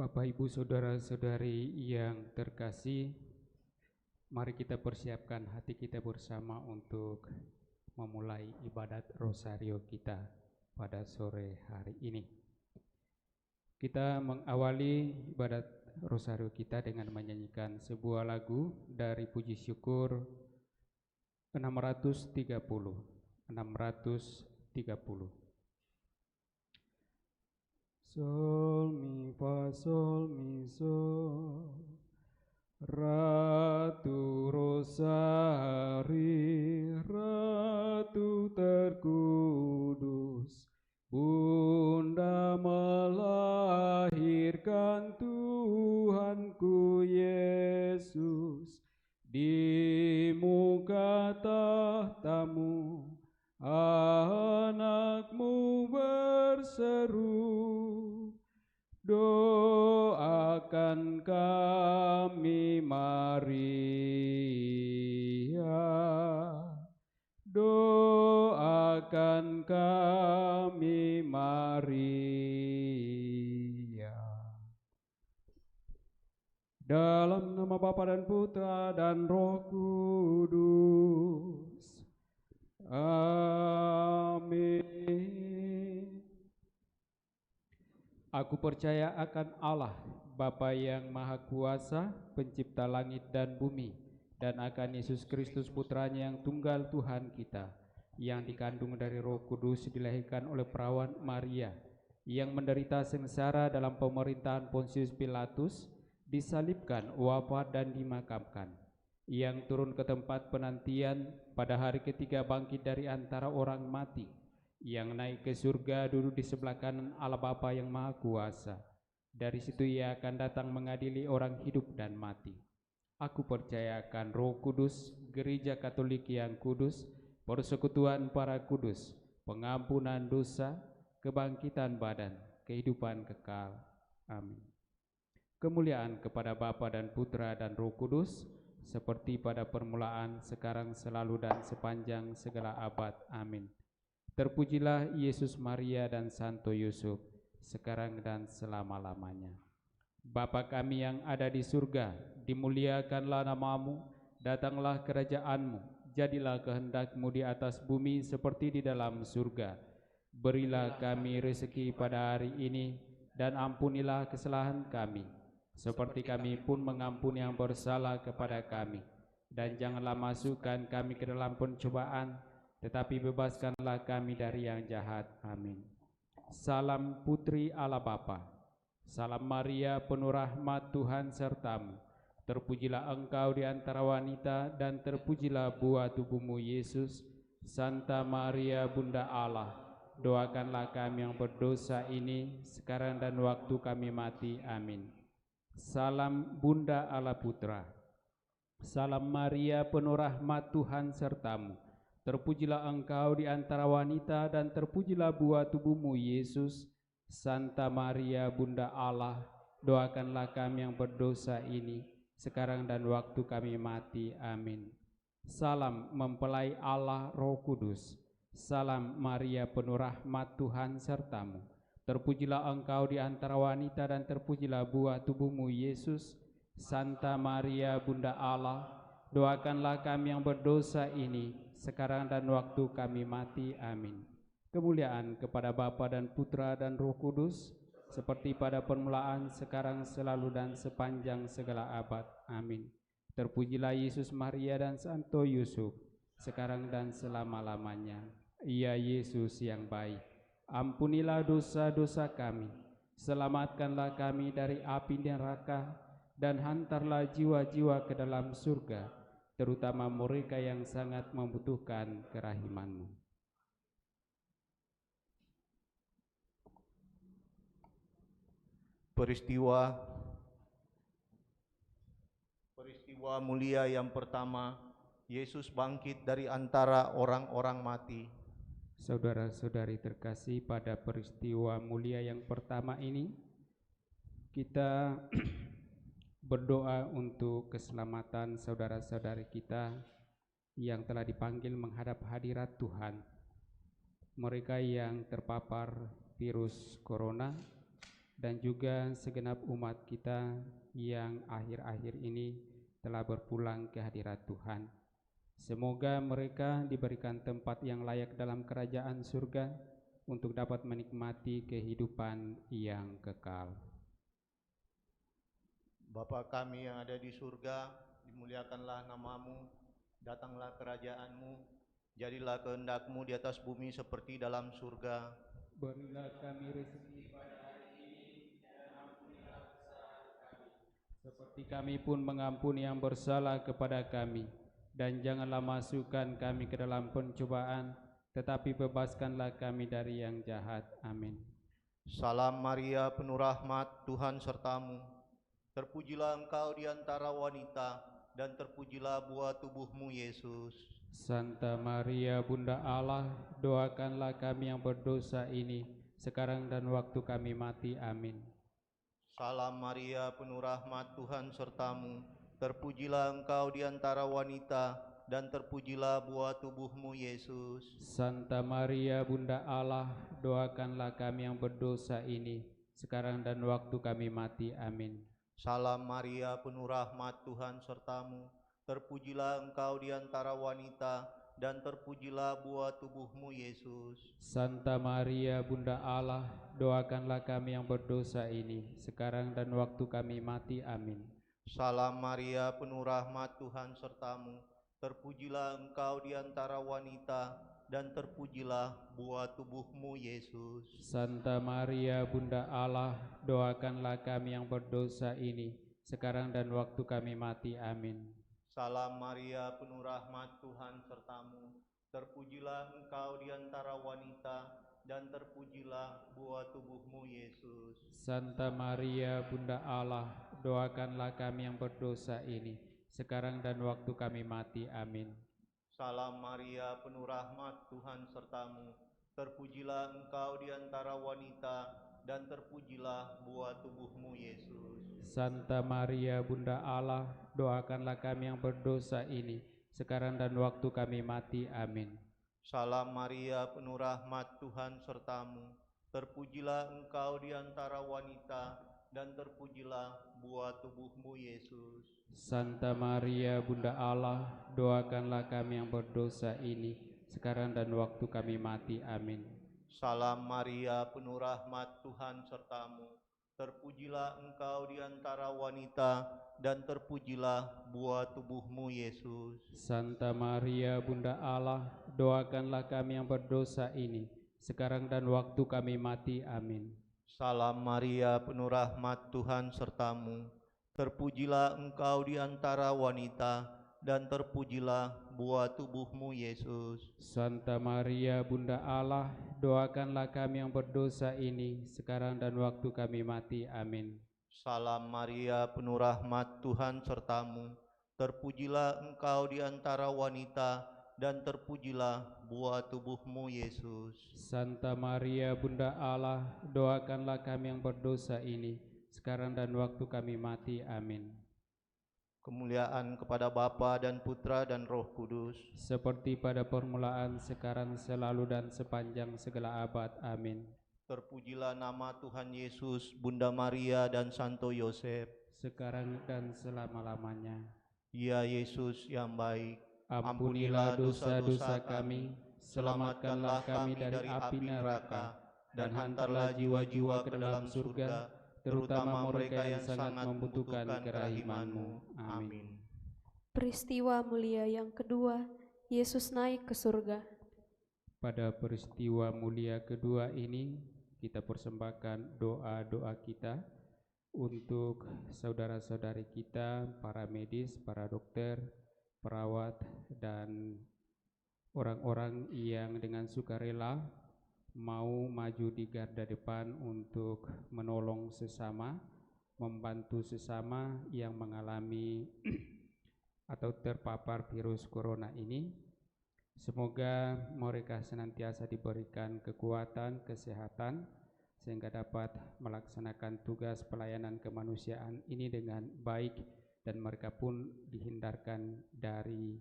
Bapak, Ibu, Saudara-saudari yang terkasih, mari kita persiapkan hati kita bersama untuk memulai ibadat rosario kita pada sore hari ini. Kita mengawali ibadat rosario kita dengan menyanyikan sebuah lagu dari puji syukur 630. Sol mi fa sol mi sol, Ratu Rosari, Ratu terkudus, Bunda melahirkan Tuhanku Yesus. Di muka tahtamu anakmu berseru, doakan kami Maria, doakan kami Maria. Dalam nama Bapa dan Putra dan Roh Kudus. Amin. Aku percaya akan Allah, Bapa yang Maha Kuasa, pencipta langit dan bumi, dan akan Yesus Kristus Putranya yang tunggal Tuhan kita, yang dikandung dari Roh Kudus, dilahirkan oleh perawan Maria, yang menderita sengsara dalam pemerintahan Pontius Pilatus, disalibkan, wafat dan dimakamkan, yang turun ke tempat penantian, pada hari ketiga bangkit dari antara orang mati, yang naik ke surga, duduk di sebelah kanan Allah Bapa yang Maha Kuasa. Dari situ Ia akan datang mengadili orang hidup dan mati. Aku percaya akan Roh Kudus, Gereja Katolik yang kudus, persekutuan para kudus, pengampunan dosa, kebangkitan badan, kehidupan kekal. Amin. Kemuliaan kepada Bapa dan Putra dan Roh Kudus, seperti pada permulaan, sekarang, selalu, dan sepanjang segala abad. Amin. Terpujilah Yesus, Maria, dan Santo Yusuf, sekarang dan selama-lamanya. Bapa kami yang ada di surga, dimuliakanlah namamu, datanglah kerajaanmu, jadilah kehendak-Mu di atas bumi seperti di dalam surga. Berilah kami rezeki pada hari ini, dan ampunilah kesalahan kami, seperti kami pun mengampuni yang bersalah kepada kami. Dan janganlah masukkan kami ke dalam pencobaan, tetapi bebaskanlah kami dari yang jahat. Amin. Salam Putri Allah Bapa. Salam Maria, penuh rahmat, Tuhan sertamu. Terpujilah engkau di antara wanita, dan terpujilah buah tubuhmu Yesus. Santa Maria, Bunda Allah, doakanlah kami yang berdosa ini, sekarang dan waktu kami mati. Amin. Salam Bunda Allah Putra. Salam Maria, penuh rahmat, Tuhan sertamu. Terpujilah engkau di antara wanita, dan terpujilah buah tubuhmu Yesus. Santa Maria, Bunda Allah, doakanlah kami yang berdosa ini, sekarang dan waktu kami mati. Amin. Salam mempelai Allah Roh Kudus. Salam Maria, penuh rahmat, Tuhan sertamu. Terpujilah engkau di antara wanita, dan terpujilah buah tubuhmu Yesus. Santa Maria, Bunda Allah, doakanlah kami yang berdosa ini, sekarang dan waktu kami mati. Amin. Kemuliaan kepada Bapa dan Putra dan Roh Kudus, seperti pada permulaan, sekarang, selalu, dan sepanjang segala abad. Amin. Terpujilah Yesus, Maria, dan Santo Yusuf, sekarang dan selama-lamanya. Ya Yesus yang baik, ampunilah dosa-dosa kami, selamatkanlah kami dari api neraka, dan hantarlah jiwa-jiwa ke dalam surga, terutama mereka yang sangat membutuhkan kerahiman-Mu. Peristiwa mulia yang pertama, Yesus bangkit dari antara orang-orang mati. Saudara-saudari terkasih, pada peristiwa mulia yang pertama ini, kita berdoa untuk keselamatan saudara-saudari kita yang telah dipanggil menghadap hadirat Tuhan. Mereka yang terpapar virus corona dan juga segenap umat kita yang akhir-akhir ini telah berpulang ke hadirat Tuhan. Semoga mereka diberikan tempat yang layak dalam kerajaan surga untuk dapat menikmati kehidupan yang kekal. Bapa kami yang ada di surga, dimuliakanlah namamu, datanglah kerajaanmu, jadilah kehendak-Mu di atas bumi seperti dalam surga. Berilah kami rezeki pada hari ini, dan ampunilah kesalahan kami, seperti kami pun mengampuni yang bersalah kepada kami. Dan janganlah masukkan kami ke dalam pencobaan, tetapi bebaskanlah kami dari yang jahat. Amin. Salam Maria, penuh rahmat, Tuhan sertamu. Terpujilah engkau di antara wanita, dan terpujilah buah tubuhmu, Yesus. Santa Maria, Bunda Allah, doakanlah kami yang berdosa ini, sekarang dan waktu kami mati. Amin. Salam Maria, penuh rahmat, Tuhan sertamu. Terpujilah engkau di antara wanita, dan terpujilah buah tubuhmu, Yesus. Santa Maria, Bunda Allah, doakanlah kami yang berdosa ini, sekarang dan waktu kami mati. Amin. Salam Maria, penuh rahmat, Tuhan sertamu. Terpujilah engkau di antara wanita, dan terpujilah buah tubuhmu, Yesus. Santa Maria, Bunda Allah, doakanlah kami yang berdosa ini, sekarang dan waktu kami mati. Amin. Salam Maria, penuh rahmat, Tuhan sertamu. Terpujilah engkau di antara wanita, dan terpujilah buah tubuhmu, Yesus. Santa Maria, Bunda Allah, doakanlah kami yang berdosa ini, sekarang dan waktu kami mati. Amin. Salam Maria, penuh rahmat, Tuhan sertamu. Terpujilah engkau di antara wanita, dan terpujilah buah tubuhmu, Yesus. Santa Maria, Bunda Allah, doakanlah kami yang berdosa ini, sekarang dan waktu kami mati. Amin. Salam Maria, penuh rahmat, Tuhan sertamu. Terpujilah engkau di antara wanita, dan terpujilah buah tubuhmu, Yesus. Santa Maria, Bunda Allah, doakanlah kami yang berdosa ini, sekarang dan waktu kami mati. Amin. Salam Maria, penuh rahmat, Tuhan sertamu. Terpujilah engkau di antara wanita, dan terpujilah buah tubuhmu, Yesus. Santa Maria, Bunda Allah, doakanlah kami yang berdosa ini, sekarang dan waktu kami mati. Amin. Salam Maria, penuh rahmat, Tuhan sertamu. Terpujilah engkau di antara wanita, dan terpujilah buah tubuhmu, Yesus. Santa Maria, Bunda Allah, doakanlah kami yang berdosa ini, sekarang dan waktu kami mati. Amin. Salam Maria, penuh rahmat, Tuhan sertamu. Terpujilah engkau di antara wanita, dan terpujilah buah tubuhmu, Yesus. Santa Maria, Bunda Allah, doakanlah kami yang berdosa ini, sekarang dan waktu kami mati. Amin. Salam Maria, penuh rahmat, Tuhan sertamu. Terpujilah engkau di antara wanita, dan terpujilah buah tubuhmu, Yesus. Santa Maria, Bunda Allah, doakanlah kami yang berdosa ini, sekarang dan waktu kami mati. Amin. Kemuliaan kepada Bapa dan Putra dan Roh Kudus, seperti pada permulaan, sekarang, selalu, dan sepanjang segala abad. Amin. Terpujilah nama Tuhan Yesus, Bunda Maria, dan Santo Yosef, sekarang dan selama-lamanya. Ya Yesus yang baik, ampunilah dosa-dosa kami, selamatkanlah kami dari api neraka, dan hantarlah jiwa-jiwa ke dalam surga, terutama mereka yang sangat membutuhkan kerahiman-Mu. Amin. Peristiwa mulia yang kedua, Yesus naik ke surga. Pada peristiwa mulia kedua ini, kita persembahkan doa-doa kita untuk saudara-saudari kita, para medis, para dokter, perawat, dan orang-orang yang dengan sukarela mau maju di garda depan untuk menolong sesama, membantu sesama yang mengalami atau terpapar virus corona ini. Semoga mereka senantiasa diberikan kekuatan, kesehatan, sehingga dapat melaksanakan tugas pelayanan kemanusiaan ini dengan baik, dan mereka pun dihindarkan dari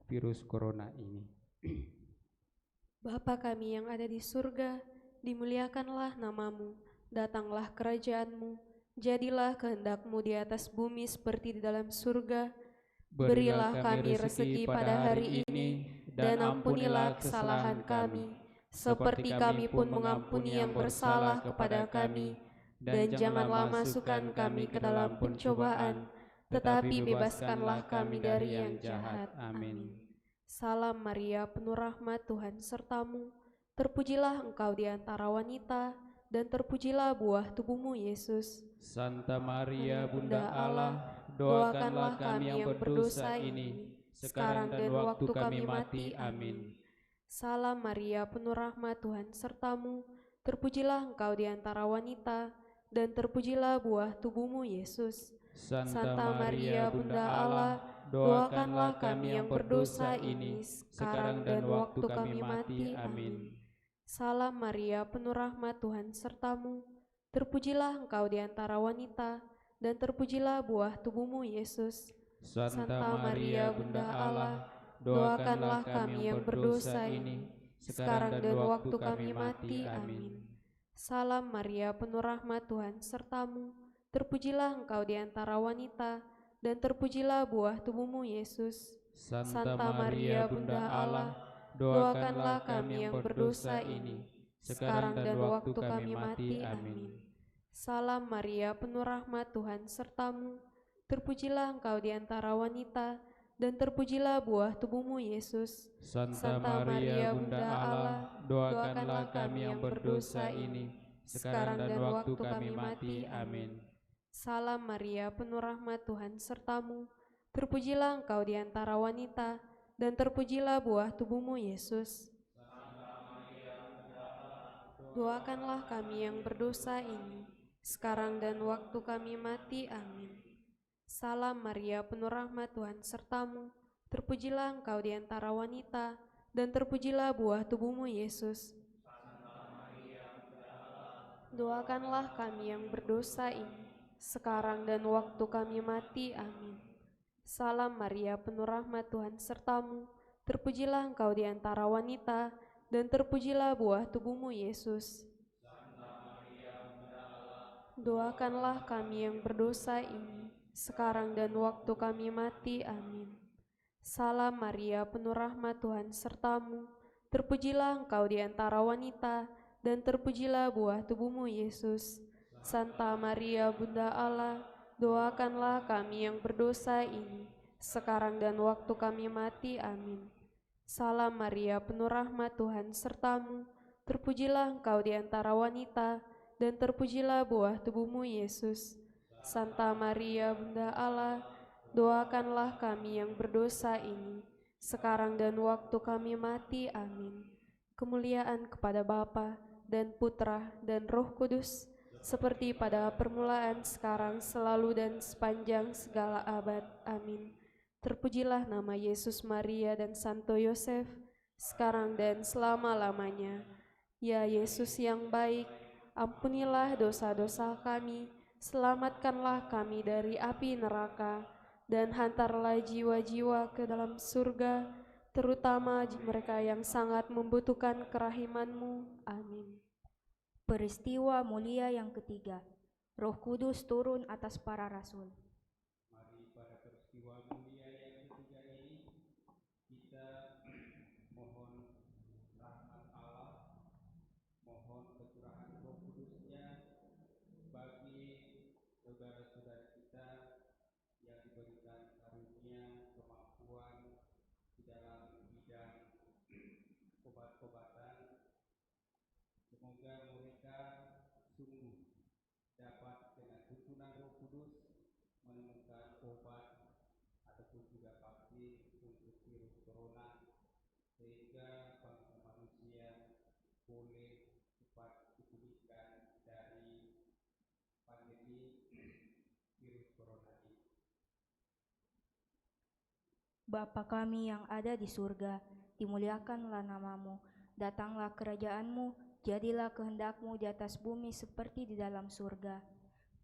virus corona ini. Bapa kami yang ada di surga, dimuliakanlah namamu, Datanglah kerajaan-Mu, jadilah kehendak-Mu di atas bumi seperti di dalam surga. Berilah kami rezeki pada hari ini, dan ampunilah kesalahan kami, seperti kami pun mengampuni yang bersalah kepada kami. Dan janganlah masukkan kami ke dalam pencobaan, tetapi bebaskanlah kami dari yang jahat. Amin. Salam Maria, penuh rahmat, Tuhan sertamu. Terpujilah engkau di antara wanita, dan terpujilah buah tubuhmu, Yesus. Santa Maria, Bunda Allah, doakanlah kami yang berdosa ini, sekarang dan waktu kami mati. Amin. Salam Maria, penuh rahmat, Tuhan sertamu. Terpujilah engkau di antara wanita, dan terpujilah buah tubuhmu, Yesus. Santa Maria, Bunda Allah, doakanlah kami yang berdosa ini, sekarang dan waktu kami mati. Amin. Salam Maria, penuh rahmat, Tuhan sertamu. Terpujilah engkau di antara wanita, dan terpujilah buah tubuhmu, Yesus. Santa Maria, Bunda Allah, doakanlah kami yang berdosa ini, sekarang dan waktu kami mati. Amin. Salam Maria, penuh rahmat, Tuhan sertamu. Terpujilah engkau di antara wanita, dan terpujilah buah tubuhmu, Yesus. Santa Maria, Bunda Allah, doakanlah kami yang berdosa ini, sekarang dan waktu kami mati. Amin. Salam Maria, penuh rahmat, Tuhan sertamu. Terpujilah engkau di antara wanita, dan terpujilah buah tubuhmu, Yesus. Santa Maria, Bunda Allah, doakanlah kami yang berdosa ini, sekarang dan waktu kami mati. Amin. Salam Maria, penuh rahmat, Tuhan sertamu. Terpujilah engkau di antara wanita, dan terpujilah buah tubuhmu, Yesus. Doakanlah kami yang berdosa ini, sekarang dan waktu kami mati. Amin. Salam Maria, penuh rahmat, Tuhan sertamu. Terpujilah engkau di antara wanita, dan terpujilah buah tubuhmu, Yesus. Doakanlah kami yang berdosa ini, sekarang dan waktu kami mati. Amin. Salam Maria, penuh rahmat, Tuhan sertamu. Terpujilah engkau di antara wanita, dan terpujilah buah tubuhmu, Yesus. Doakanlah kami yang berdosa ini, sekarang dan waktu kami mati. Amin. Salam Maria, penuh rahmat, Tuhan sertamu. Terpujilah engkau di antara wanita, dan terpujilah buah tubuhmu, Yesus. Santa Maria, Bunda Allah, doakanlah kami yang berdosa ini, sekarang dan waktu kami mati. Amin. Salam Maria, penuh rahmat, Tuhan sertamu. Terpujilah engkau di antara wanita, dan terpujilah buah tubuhmu, Yesus. Santa Maria, Bunda Allah, doakanlah kami yang berdosa ini, sekarang dan waktu kami mati. Amin. Kemuliaan kepada Bapa dan Putra dan Roh Kudus, seperti pada permulaan, sekarang, selalu, dan sepanjang segala abad. Amin. Terpujilah nama Yesus, Maria, dan Santo Yosef, sekarang dan selama-lamanya. Ya Yesus yang baik, ampunilah dosa-dosa kami, selamatkanlah kami dari api neraka, dan hantarlah jiwa-jiwa ke dalam surga, terutama mereka yang sangat membutuhkan kerahiman-Mu. Amin. Peristiwa mulia yang ketiga, Roh Kudus turun atas para rasul. Mari pada peristiwa mulia yang ketiga ini kita mohon rahmat Allah, mohon kecurahan Roh Kudus-Nya bagi saudara-saudara kita yang diberikan karunia kemampuan di dalam bidang obat-obatan. Semoga mereka sungguh dapat dengan tuntunan Roh Kudus menemukan obat ataupun juga vaksin untuk virus corona, sehingga bangsa manusia boleh cepat dipulihkan dari pandemi virus corona ini. Bapa kami yang ada di surga, dimuliakanlah namamu, datanglah kerajaan-Mu, jadilah kehendak-Mu di atas bumi seperti di dalam surga.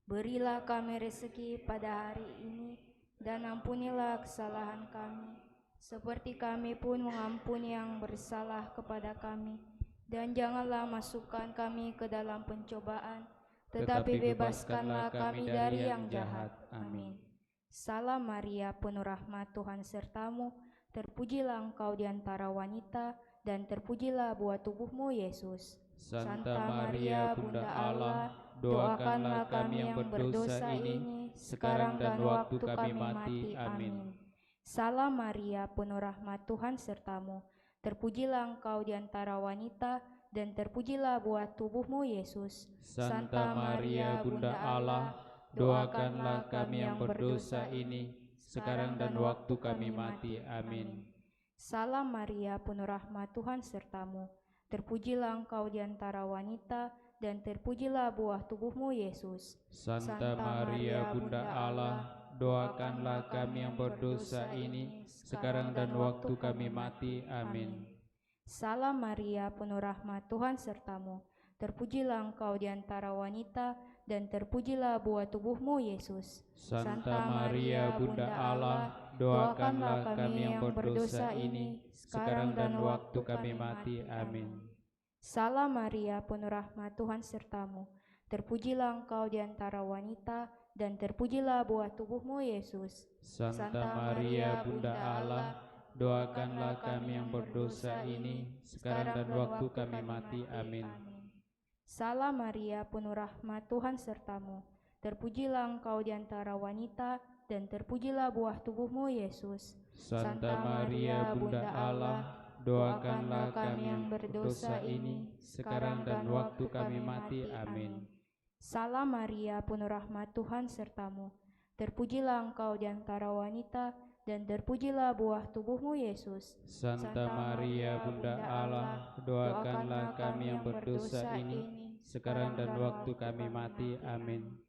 Berilah kami rezeki pada hari ini, dan ampunilah kesalahan kami, seperti kami pun mengampuni yang bersalah kepada kami. Dan janganlah masukkan kami ke dalam pencobaan, tetapi bebaskanlah kami dari yang jahat. Amin. Salam Maria, penuh rahmat, Tuhan sertamu, terpujilah engkau di antara wanita, dan terpujilah buah tubuhmu, Yesus. Santa Maria, Bunda Allah, doakanlah kami yang berdosa ini, sekarang dan waktu kami mati. Amin. Salam Maria, penuh rahmat, Tuhan sertamu, terpujilah engkau di antara wanita, dan terpujilah buah tubuhmu, Yesus. Santa Maria, Bunda Allah, doakanlah kami yang berdosa ini, sekarang dan waktu kami mati. Amin. Salam Maria, penuh rahmat, Tuhan sertamu, terpujilah engkau di antara wanita, dan terpujilah buah tubuhmu, Yesus. Santa Maria, Bunda Allah, doakanlah kami yang berdosa ini, sekarang dan waktu kami mati. Amin. Salam Maria, penuh rahmat, Tuhan sertamu, terpujilah engkau di antara wanita, dan terpujilah buah tubuhmu, Yesus. Santa Maria, Bunda Allah, doakanlah kami yang berdosa ini, sekarang dan waktu kami mati. Amin. Salam Maria, penuh rahmat, Tuhan sertamu, terpujilah engkau di antara wanita, dan terpujilah buah tubuhmu, Yesus. Santa Maria, Bunda Allah, doakanlah kami yang berdosa ini, sekarang dan waktu kami mati. Amin. Salam Maria, penuh rahmat, Tuhan sertamu, terpujilah engkau di antara wanita, dan terpujilah buah tubuhmu, Yesus. Santa Maria, Bunda Allah, doakanlah kami yang berdosa ini, sekarang dan waktu kami mati. Amin. Salam Maria, penuh rahmat, Tuhan sertamu, terpujilah engkau di antara wanita, dan terpujilah buah tubuhmu, Yesus. Santa Maria, Bunda Allah, doakanlah kami yang berdosa ini, sekarang dan waktu kami mati. Amin.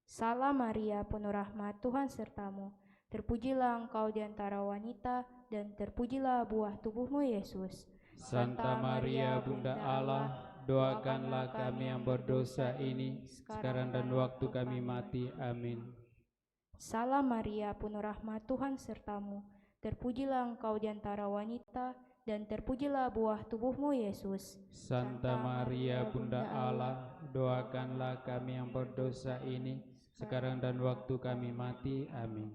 Salam Maria, penuh rahmat, Tuhan sertamu, terpujilah engkau di antara wanita, dan terpujilah buah tubuhmu, Yesus. Santa Maria, Bunda Allah, doakanlah kami yang berdosa ini, sekarang dan waktu kami mati. Amin. Salam Maria, penuh rahmat, Tuhan sertamu, terpujilah engkau di antara wanita, dan terpujilah buah tubuhmu, Yesus. Santa Maria, Bunda Allah, doakanlah kami yang berdosa ini, sekarang dan waktu kami mati. Amin.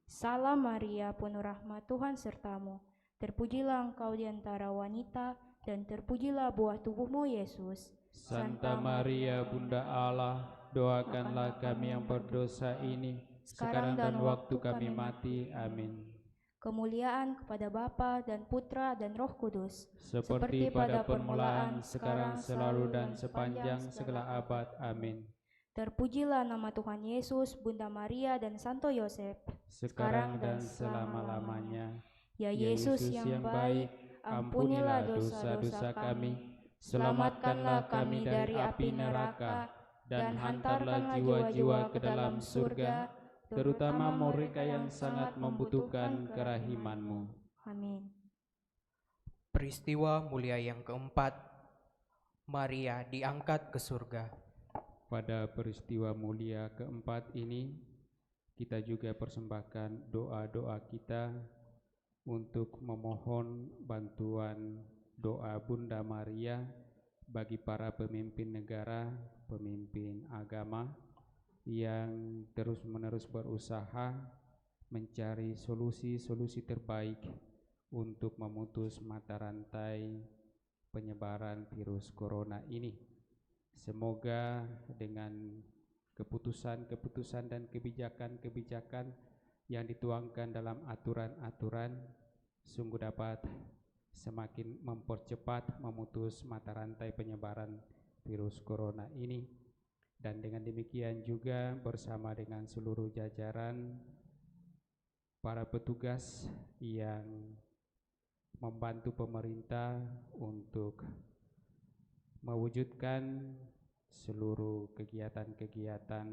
Salam Maria, penuh rahmat, Tuhan sertamu, terpujilah engkau di antara wanita, dan terpujilah buah tubuhmu, Yesus. Santa Maria, Bunda Allah, doakanlah kami yang berdosa ini, sekarang dan waktu kami mati. Amin. Kemuliaan kepada Bapa dan Putra dan Roh Kudus, Seperti pada permulaan, sekarang, selalu, dan sepanjang segala abad. Amin. Terpujilah nama Tuhan Yesus, Bunda Maria, dan Santo Yosef, Sekarang dan selama-lamanya. Ya Yesus yang baik, ampunilah dosa-dosa kami, selamatkanlah kami dari api neraka, dan hantarlah jiwa-jiwa ke dalam surga, terutama mereka yang sangat membutuhkan kerahiman-Mu. Amin. Peristiwa mulia yang keempat, Maria diangkat ke surga. Pada peristiwa mulia keempat ini, kita juga persembahkan doa-doa kita untuk memohon bantuan doa Bunda Maria bagi para pemimpin negara, pemimpin agama yang terus-menerus berusaha mencari solusi-solusi terbaik untuk memutus mata rantai penyebaran virus corona ini. Semoga dengan keputusan-keputusan dan kebijakan-kebijakan yang dituangkan dalam aturan-aturan sungguh dapat semakin mempercepat memutus mata rantai penyebaran virus corona ini. Dan dengan demikian juga bersama dengan seluruh jajaran para petugas yang membantu pemerintah untuk mewujudkan seluruh kegiatan-kegiatan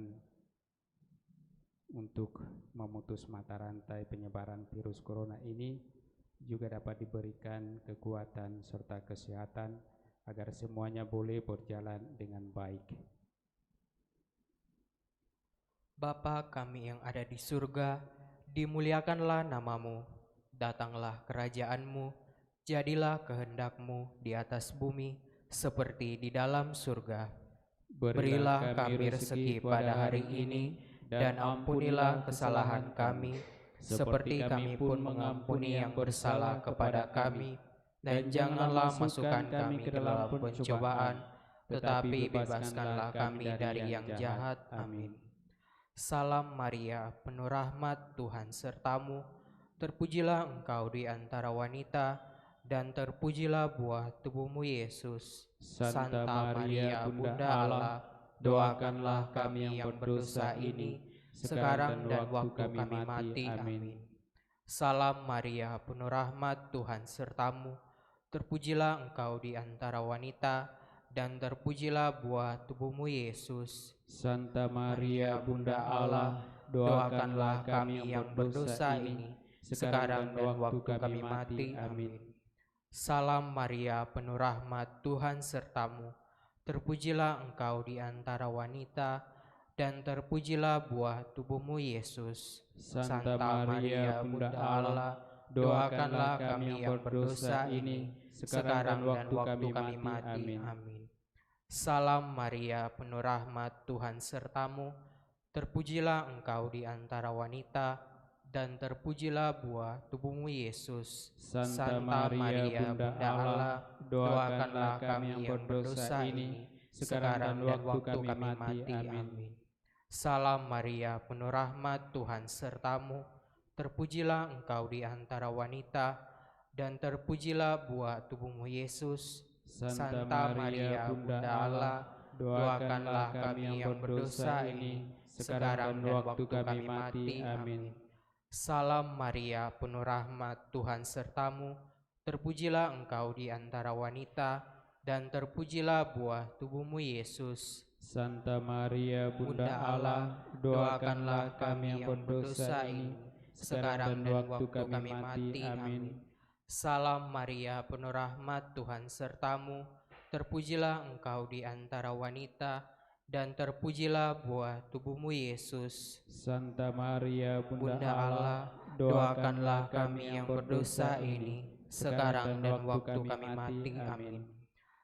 untuk memutus mata rantai penyebaran virus corona ini juga dapat diberikan kekuatan serta kesehatan agar semuanya boleh berjalan dengan baik. Bapa kami yang ada di surga, dimuliakanlah namamu, datanglah kerajaan-Mu, jadilah kehendak-Mu di atas bumi seperti di dalam surga. Berilah kami rezeki pada hari ini, dan ampunilah kesalahan kami, seperti kami pun mengampuni yang bersalah kepada kami. Dan janganlah masukkan kami ke dalam pencobaan, tetapi bebaskanlah kami dari yang jahat. Amin. Salam Maria, penuh rahmat, Tuhan sertamu. Terpujilah engkau di antara wanita, dan terpujilah buah tubuhmu Yesus. Santa Maria, Bunda Allah, doakanlah kami yang berdosa ini, sekarang dan waktu kami mati. Amin. Salam Maria, penuh rahmat, Tuhan sertamu. Terpujilah engkau di antara wanita, dan terpujilah buah tubuhmu Yesus. Santa Maria, Bunda Allah, doakanlah kami yang berdosa ini, sekarang dan waktu kami mati. Amin. Salam Maria, penuh rahmat, Tuhan sertamu. Terpujilah engkau di antara wanita, dan terpujilah buah tubuhmu Yesus. Santa Maria, Bunda Allah, doakanlah kami yang berdosa ini, sekarang dan waktu kami mati. Amin. Salam Maria, penuh rahmat, Tuhan sertamu. Terpujilah engkau di antara wanita, dan terpujilah buah tubuhmu Yesus. Santa Maria, Bunda Allah, doakanlah kami yang berdosa ini, sekarang dan waktu kami mati. Amin. Salam Maria, penuh rahmat, Tuhan sertamu. Terpujilah engkau di antara wanita, dan terpujilah buah tubuhmu Yesus. Santa Maria, Bunda Allah, doakanlah kami yang berdosa ini, sekarang dan waktu kami mati. Amin. Salam Maria, penuh rahmat, Tuhan sertamu. Terpujilah engkau di antara wanita, dan terpujilah buah tubuhmu Yesus. Santa Maria, Bunda Allah, doakanlah kami yang berdosa ini, sekarang dan waktu kami mati. Amin. Salam Maria, penuh rahmat, Tuhan sertamu. Terpujilah engkau di antara wanita, dan terpujilah buah tubuhmu Yesus. Santa Maria, Bunda Allah, doakanlah kami yang berdosa ini, sekarang dan waktu kami mati. Amin.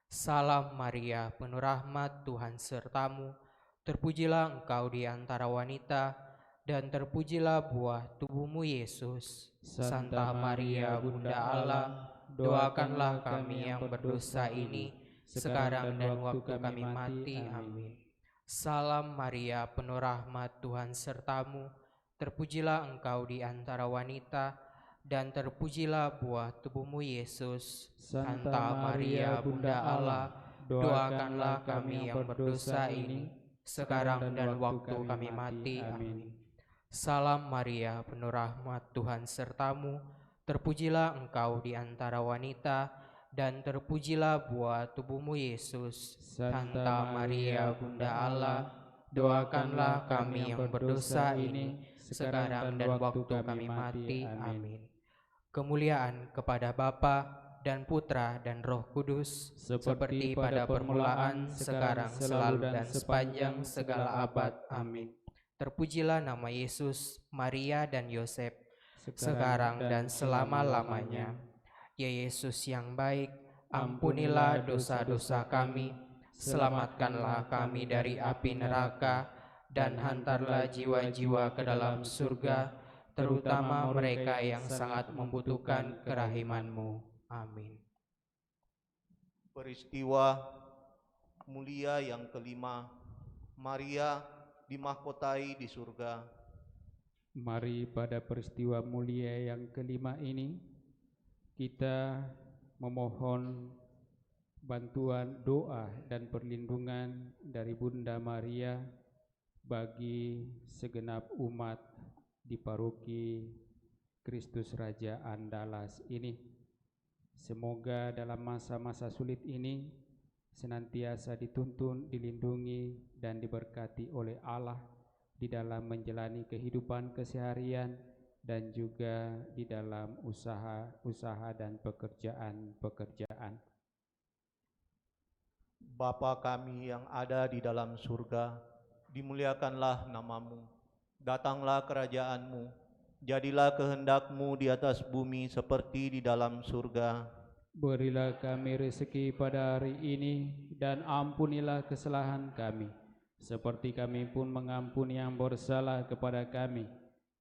Salam Maria, penuh rahmat, Tuhan sertamu. Terpujilah engkau di antara wanita, dan terpujilah buah tubuhmu Yesus. Santa Maria, Bunda Allah, doakanlah kami yang berdosa ini, sekarang dan waktu kami mati. Amin. Salam Maria, penuh rahmat, Tuhan sertamu. Terpujilah engkau di antara wanita, dan terpujilah buah tubuhmu Yesus. Santa Maria, Bunda Allah, doakanlah kami yang berdosa ini, sekarang dan waktu kami mati. Amin. Salam Maria, penuh rahmat, Tuhan sertamu. Terpujilah engkau di antara wanita, dan terpujilah buah tubuhmu Yesus. Santa Maria, Bunda Allah, doakanlah kami yang berdosa ini, sekarang dan waktu kami mati. Amin. Kemuliaan kepada Bapa dan Putra dan Roh Kudus, seperti pada permulaan, sekarang, selalu, dan sepanjang segala abad. Amin. Terpujilah nama Yesus, Maria, dan Yosef, sekarang dan selama-lamanya. Ya Yesus yang baik, ampunilah dosa-dosa kami, selamatkanlah kami dari api neraka, dan hantarlah jiwa-jiwa ke dalam surga, terutama mereka yang sangat membutuhkan kerahiman-Mu. Amin. Peristiwa mulia yang kelima, Maria dimahkotai di surga. Mari pada peristiwa mulia yang kelima ini, kita memohon bantuan doa dan perlindungan dari Bunda Maria bagi segenap umat di paroki Kristus Raja Andalas ini. Semoga dalam masa-masa sulit ini senantiasa dituntun, dilindungi, dan diberkati oleh Allah di dalam menjalani kehidupan keseharian dan juga di dalam usaha-usaha dan pekerjaan-pekerjaan. Bapa kami yang ada di dalam surga, dimuliakanlah namamu, datanglah kerajaanmu, jadilah kehendak-Mu di atas bumi seperti di dalam surga. Berilah kami rezeki pada hari ini, dan ampunilah kesalahan kami, seperti kami pun mengampuni yang bersalah kepada kami.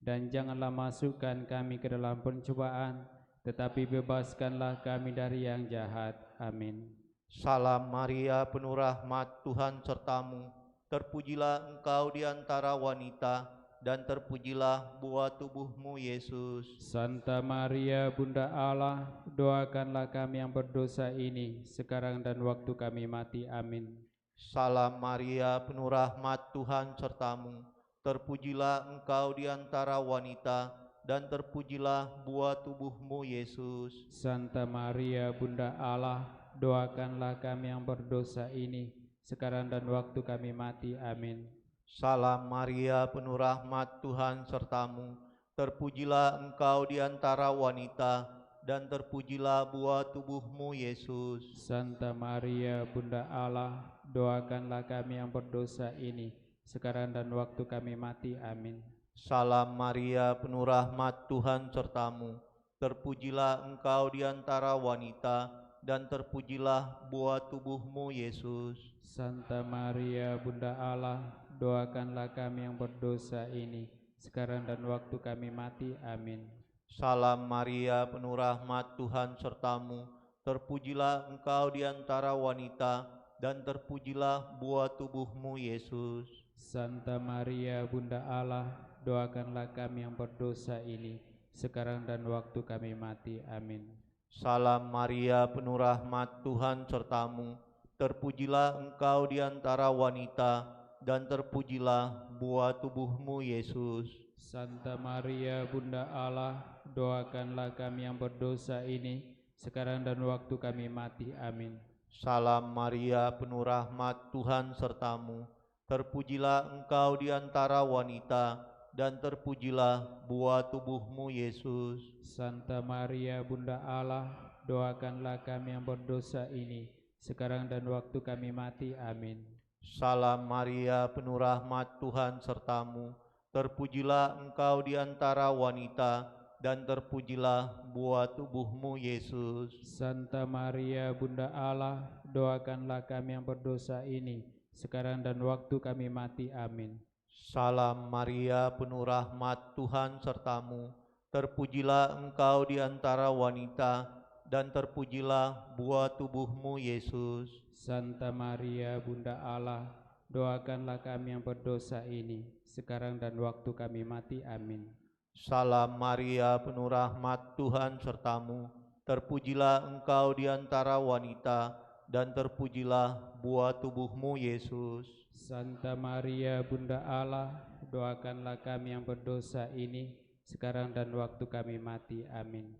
Dan janganlah masukkan kami ke dalam pencobaan, tetapi bebaskanlah kami dari yang jahat. Amin. Salam Maria, penuh rahmat, Tuhan sertamu. Terpujilah engkau di antara wanita, dan terpujilah buah tubuhmu, Yesus. Santa Maria, Bunda Allah, doakanlah kami yang berdosa ini, sekarang dan waktu kami mati. Amin. Salam Maria, penuh rahmat, Tuhan sertamu. Terpujilah engkau di antara wanita, dan terpujilah buah tubuhmu, Yesus. Santa Maria, Bunda Allah, doakanlah kami yang berdosa ini, sekarang dan waktu kami mati. Amin. Salam Maria, penuh rahmat, Tuhan sertamu. Terpujilah engkau di antara wanita, dan terpujilah buah tubuhmu, Yesus. Santa Maria, Bunda Allah, doakanlah kami yang berdosa ini, sekarang dan waktu kami mati. Amin. Salam Maria, penuh rahmat, Tuhan sertamu. Terpujilah engkau di antara wanita, dan terpujilah buah tubuhmu, Yesus. Santa Maria, Bunda Allah, doakanlah kami yang berdosa ini, sekarang dan waktu kami mati. Amin. Salam Maria, penuh rahmat, Tuhan sertamu. Terpujilah engkau di antara wanita, dan terpujilah buah tubuhmu, Yesus. Santa Maria, Bunda Allah, doakanlah kami yang berdosa ini, sekarang dan waktu kami mati. Amin. Salam Maria, penuh rahmat, Tuhan sertamu. Terpujilah engkau di antara wanita, dan terpujilah buah tubuhmu, Yesus. Santa Maria, Bunda Allah, doakanlah kami yang berdosa ini, sekarang dan waktu kami mati. Amin. Salam Maria, penuh rahmat, Tuhan sertamu. Terpujilah engkau di antara wanita, dan terpujilah buah tubuhmu, Yesus. Santa Maria, Bunda Allah, doakanlah kami yang berdosa ini, sekarang dan waktu kami mati. Amin. Salam Maria, penuh rahmat, Tuhan sertamu. Terpujilah engkau di antara wanita, dan terpujilah buah tubuhmu, Yesus. Santa Maria, Bunda Allah, doakanlah kami yang berdosa ini, sekarang dan waktu kami mati. Amin. Salam Maria, penuh rahmat, Tuhan sertamu. Terpujilah engkau di antara wanita, dan terpujilah buah tubuhmu, Yesus. Santa Maria, Bunda Allah, doakanlah kami yang berdosa ini, sekarang dan waktu kami mati. Amin. Salam Maria, penuh rahmat, Tuhan sertamu. Terpujilah engkau di antara wanita, dan terpujilah buah tubuhmu, Yesus. Santa Maria, Bunda Allah, doakanlah kami yang berdosa ini, sekarang dan waktu kami mati. Amin.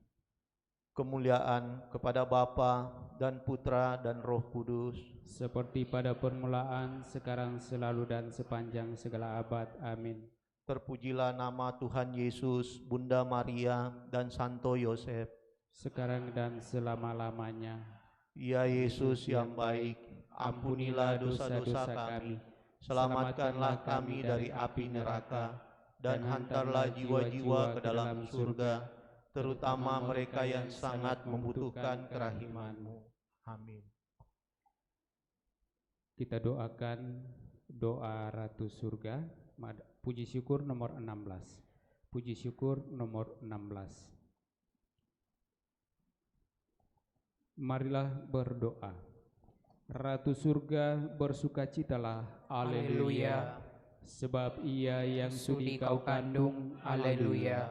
Kemuliaan kepada Bapa dan Putra dan Roh Kudus, seperti pada permulaan, sekarang, selalu, dan sepanjang segala abad. Amin. Terpujilah nama Tuhan Yesus, Bunda Maria, dan Santo Yosef, sekarang dan selama-lamanya. Ya Yesus yang baik, ampunilah dosa-dosa kami, selamatkanlah kami dari api neraka, dan hantarlah jiwa-jiwa ke dalam surga, terutama mereka yang sangat membutuhkan kerahiman-Mu. Amin. Kita doakan doa Ratu Surga, puji syukur nomor 16. Puji syukur nomor 16. Marilah berdoa. Ratu Surga, bersukacitalah, haleluya, sebab Ia yang sudi kau kandung, haleluya,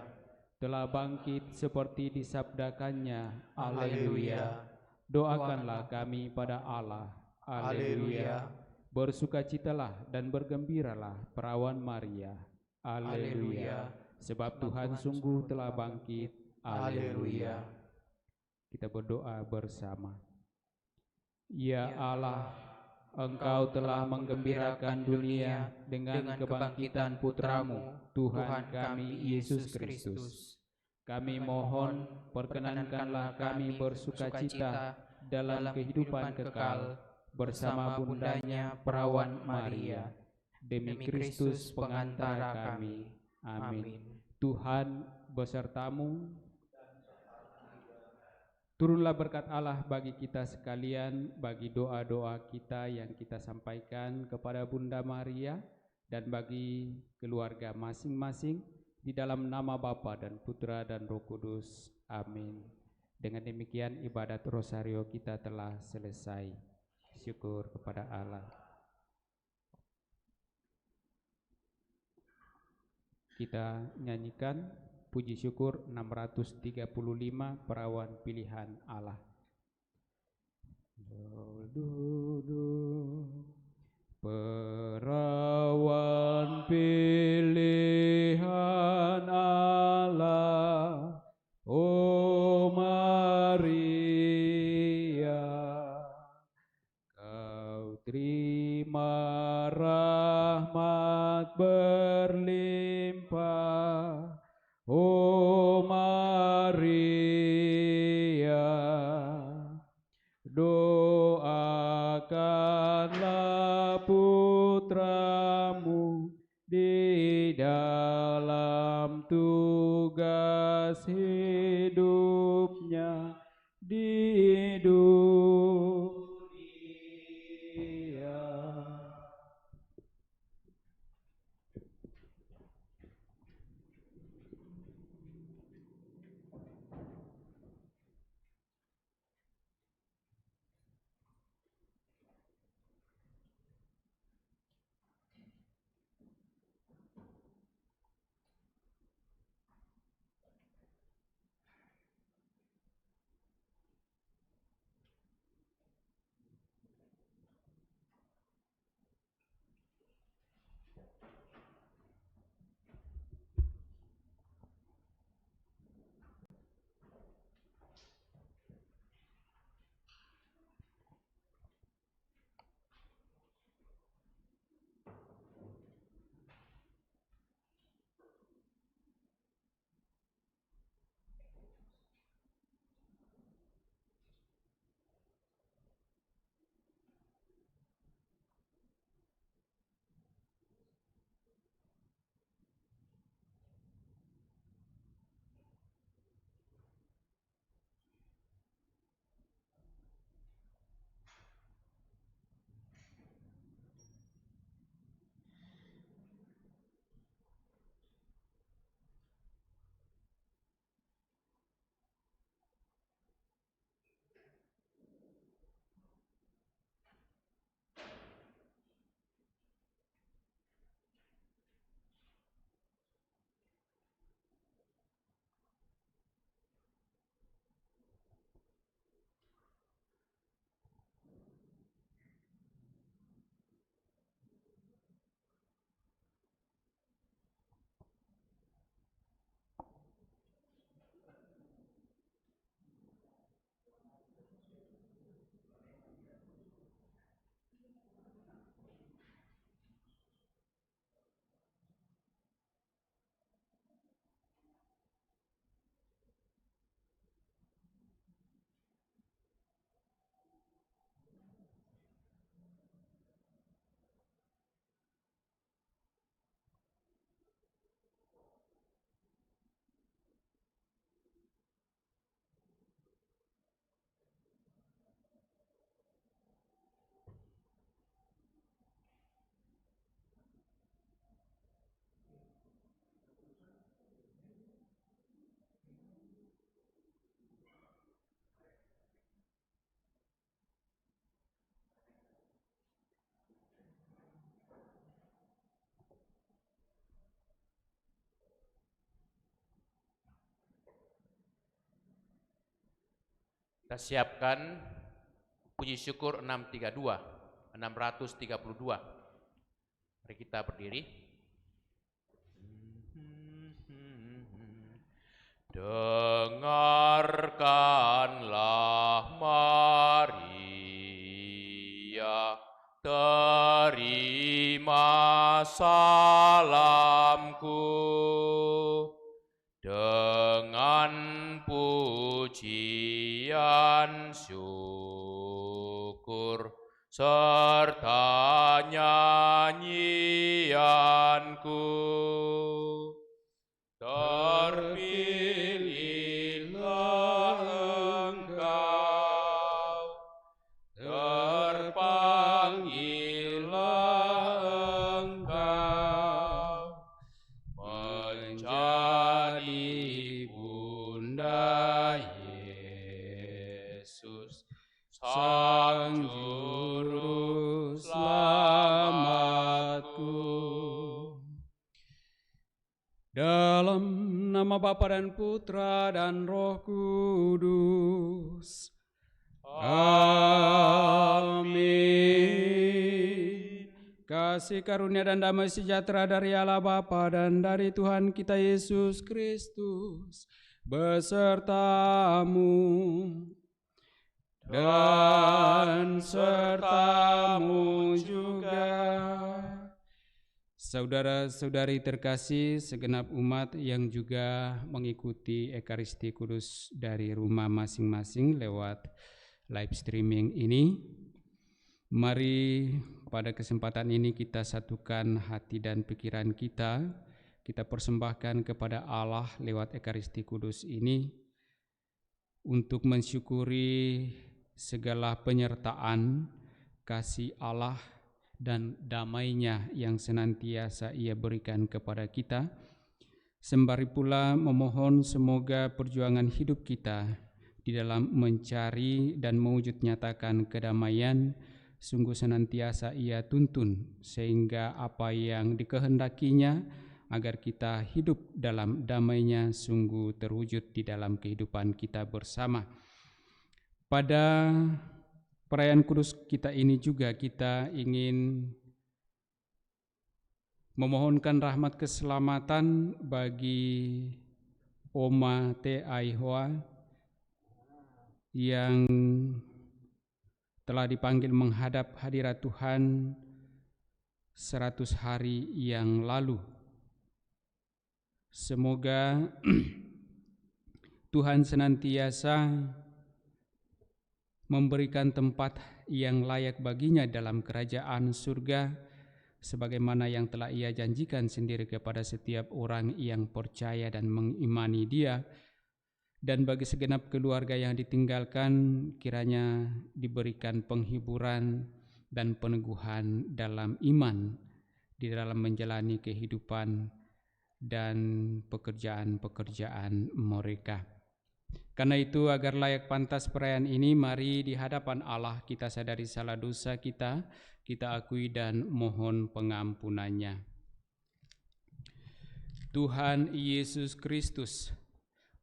telah bangkit seperti disabdakannya, haleluya. Doakanlah kami pada Allah, haleluya. Bersukacitalah dan bergembiralah perawan Maria, haleluya, sebab Tuhan sungguh telah bangkit, haleluya. Kita berdoa bersama. Ya Allah, Engkau telah menggembirakan dunia dengan kebangkitan Putramu, Tuhan kami Yesus Kristus. Kami mohon, perkenankanlah kami bersukacita dalam kehidupan kekal bersama bundanya perawan Maria, demi Kristus pengantara kami. Amin. Tuhan besertamu. Turunlah berkat Allah bagi kita sekalian, bagi doa-doa kita yang kita sampaikan kepada Bunda Maria, dan bagi keluarga masing-masing, di dalam nama Bapa dan Putra dan Roh Kudus. Amin. Dengan demikian ibadat rosario kita telah selesai. Syukur kepada Allah. Kita nyanyikan puji syukur 635 Perawan Pilihan Allah. Perawan pilihan Allah, oh Maria, kau terima rahmat berlimpah, oh Maria, doakanlah putramu di dalam tugas hidupnya di dunia. Kita siapkan puji syukur 632. Mari kita berdiri. Dengarkanlah Maria, terima salamku dengan pujian syukur serta nyanyianku. Terpilihlah Engkau Yesus, Sang Juru Selamatku. Dalam nama Bapa dan Putra dan Roh Kudus. Amin. Kasih karunia dan damai sejahtera dari Allah Bapa dan dari Tuhan kita Yesus Kristus besertamu dan sertamu juga. Saudara-saudari terkasih, segenap umat yang juga mengikuti Ekaristi Kudus dari rumah masing-masing lewat live streaming ini, mari pada kesempatan ini kita satukan hati dan pikiran kita persembahkan kepada Allah lewat Ekaristi Kudus ini untuk mensyukuri segala penyertaan kasih Allah dan damai-Nya yang senantiasa Ia berikan kepada kita, sembari pula memohon semoga perjuangan hidup kita di dalam mencari dan mewujud nyatakan kedamaian sungguh senantiasa Ia tuntun, sehingga apa yang dikehendakinya agar kita hidup dalam damai-Nya sungguh terwujud di dalam kehidupan kita bersama. Pada perayaan kudus kita ini juga kita ingin memohonkan rahmat keselamatan bagi Oma T. Aihoa yang telah dipanggil menghadap hadirat Tuhan 100 hari yang lalu. Semoga Tuhan senantiasa memberikan tempat yang layak baginya dalam kerajaan surga, sebagaimana yang telah Ia janjikan sendiri kepada setiap orang yang percaya dan mengimani Dia. Dan bagi segenap keluarga yang ditinggalkan, kiranya diberikan penghiburan dan peneguhan dalam iman di dalam menjalani kehidupan dan pekerjaan-pekerjaan mereka. Karena itu, agar layak pantas perayaan ini, mari di hadapan Allah kita sadari salah dosa kita akui dan mohon pengampunannya. Tuhan Yesus Kristus,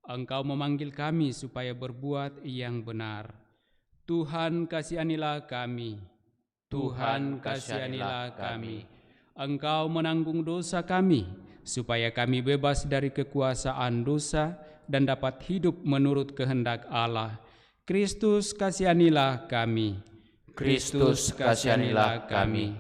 Engkau memanggil kami supaya berbuat yang benar. Tuhan, kasihanilah kami. Tuhan, kasihanilah kami. Engkau menanggung dosa kami, supaya kami bebas dari kekuasaan dosa dan dapat hidup menurut kehendak Allah. Kristus, kasihanilah kami. Kristus, kasihanilah kami.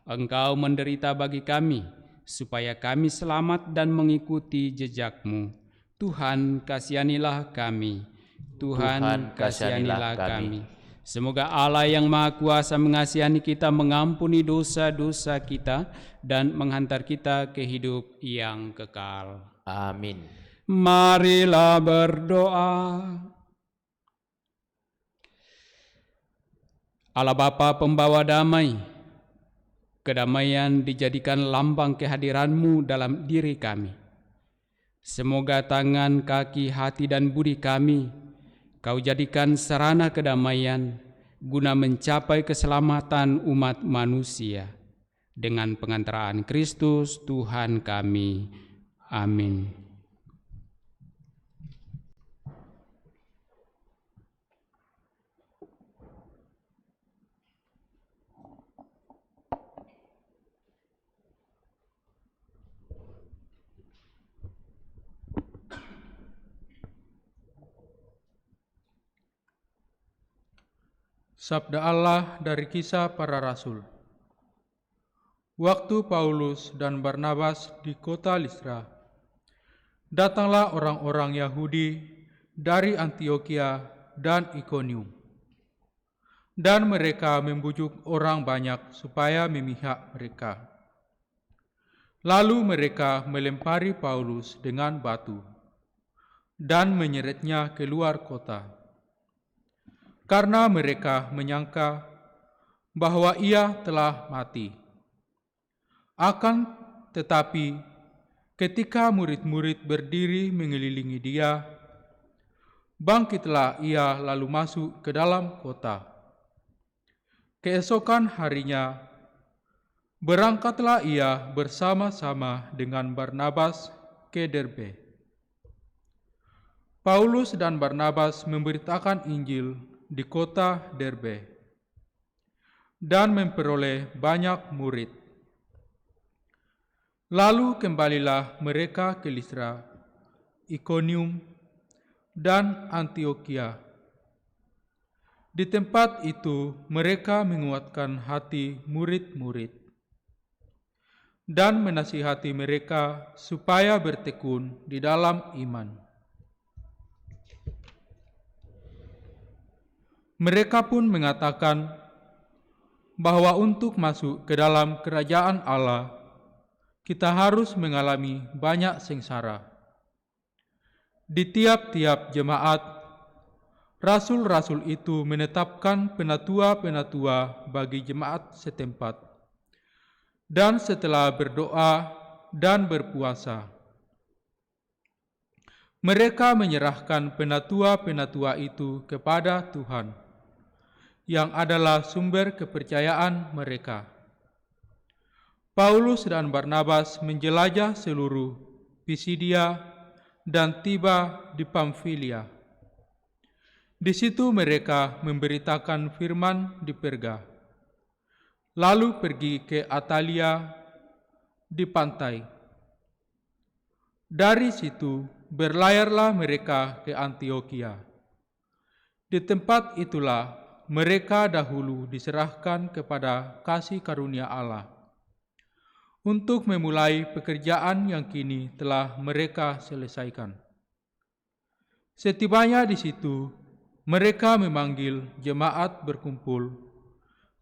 Engkau menderita bagi kami, supaya kami selamat dan mengikuti jejak-Mu. Tuhan, kasihanilah kami. Tuhan, kasihanilah kami. Semoga Allah yang Maha Kuasa mengasihani kita, mengampuni dosa-dosa kita, dan menghantar kita ke hidup yang kekal. Amin. Marilah berdoa. Allah Bapa pembawa damai, kedamaian dijadikan lambang kehadiran-Mu dalam diri kami. Semoga tangan, kaki, hati, dan budi kami Kau jadikan sarana kedamaian guna mencapai keselamatan umat manusia. Dengan pengantaraan Kristus Tuhan kami. Amin. Sabda Allah dari Kisah Para Rasul. Waktu Paulus dan Barnabas di kota Listra, datanglah orang-orang Yahudi dari Antiokhia dan Ikonium, dan mereka membujuk orang banyak supaya memihak mereka. Lalu mereka melempari Paulus dengan batu dan menyeretnya keluar kota, karena mereka menyangka bahwa ia telah mati. Akan tetapi, ketika murid-murid berdiri mengelilingi dia, Bangkitlah ia lalu masuk ke dalam kota. Keesokan harinya, berangkatlah ia bersama-sama dengan Barnabas ke Derbe. Paulus dan Barnabas memberitakan Injil di kota Derbe dan memperoleh banyak murid. Lalu kembalilah mereka ke Listra, Ikonium, dan Antioquia. Di tempat itu mereka menguatkan hati murid-murid dan menasihati mereka supaya bertekun di dalam iman. Mereka pun mengatakan bahwa untuk masuk ke dalam kerajaan Allah, kita harus mengalami banyak sengsara. Di tiap-tiap jemaat, rasul-rasul itu menetapkan penatua-penatua bagi jemaat setempat. Dan setelah berdoa dan berpuasa, mereka menyerahkan penatua-penatua itu kepada Tuhan, yang adalah sumber kepercayaan mereka. Paulus dan Barnabas menjelajah seluruh Pisidia dan tiba di Pamfilia. Di situ mereka memberitakan firman di Perga, lalu pergi ke Atalia di pantai. Dari situ berlayarlah mereka ke Antioquia. Di tempat itulah mereka dahulu diserahkan kepada kasih karunia Allah untuk memulai pekerjaan yang kini telah mereka selesaikan. Setibanya di situ, mereka memanggil jemaat berkumpul,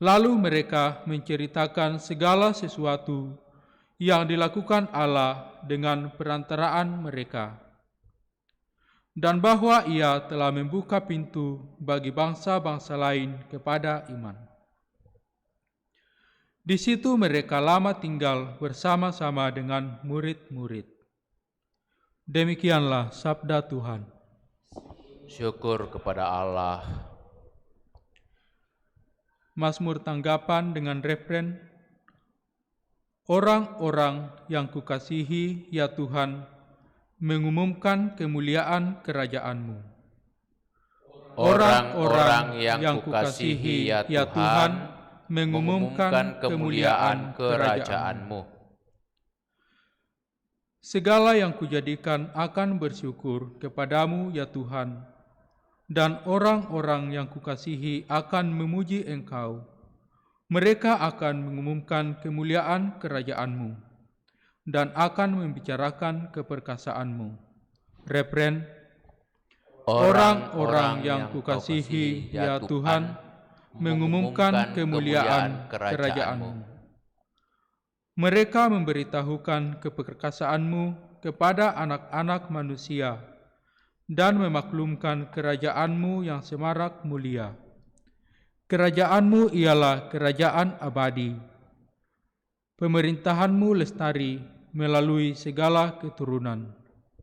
lalu mereka menceritakan segala sesuatu yang dilakukan Allah dengan perantaraan mereka, dan bahwa Ia telah membuka pintu bagi bangsa-bangsa lain kepada iman. Di situ mereka lama tinggal bersama-sama dengan murid-murid. Demikianlah sabda Tuhan. Syukur kepada Allah. Mazmur tanggapan dengan refren, orang-orang yang kukasihi, ya Tuhan, mengumumkan kemuliaan kerajaan-Mu. Orang-orang yang kukasihi, ya Tuhan, mengumumkan kemuliaan kerajaan-Mu. Segala yang kujadikan akan bersyukur kepadamu, ya Tuhan, dan orang-orang yang kukasihi akan memuji Engkau. Mereka akan mengumumkan kemuliaan kerajaan-Mu dan akan membicarakan keperkasaanmu. Refren, orang-orang yang kukasihi, ya Tuhan, mengumumkan kemuliaan kerajaan-Mu. Mereka memberitahukan keperkasaan-Mu kepada anak-anak manusia dan memaklumkan kerajaan-Mu yang semarak mulia. Kerajaan-Mu ialah kerajaan abadi. Pemerintahan-Mu lestari melalui segala keturunan.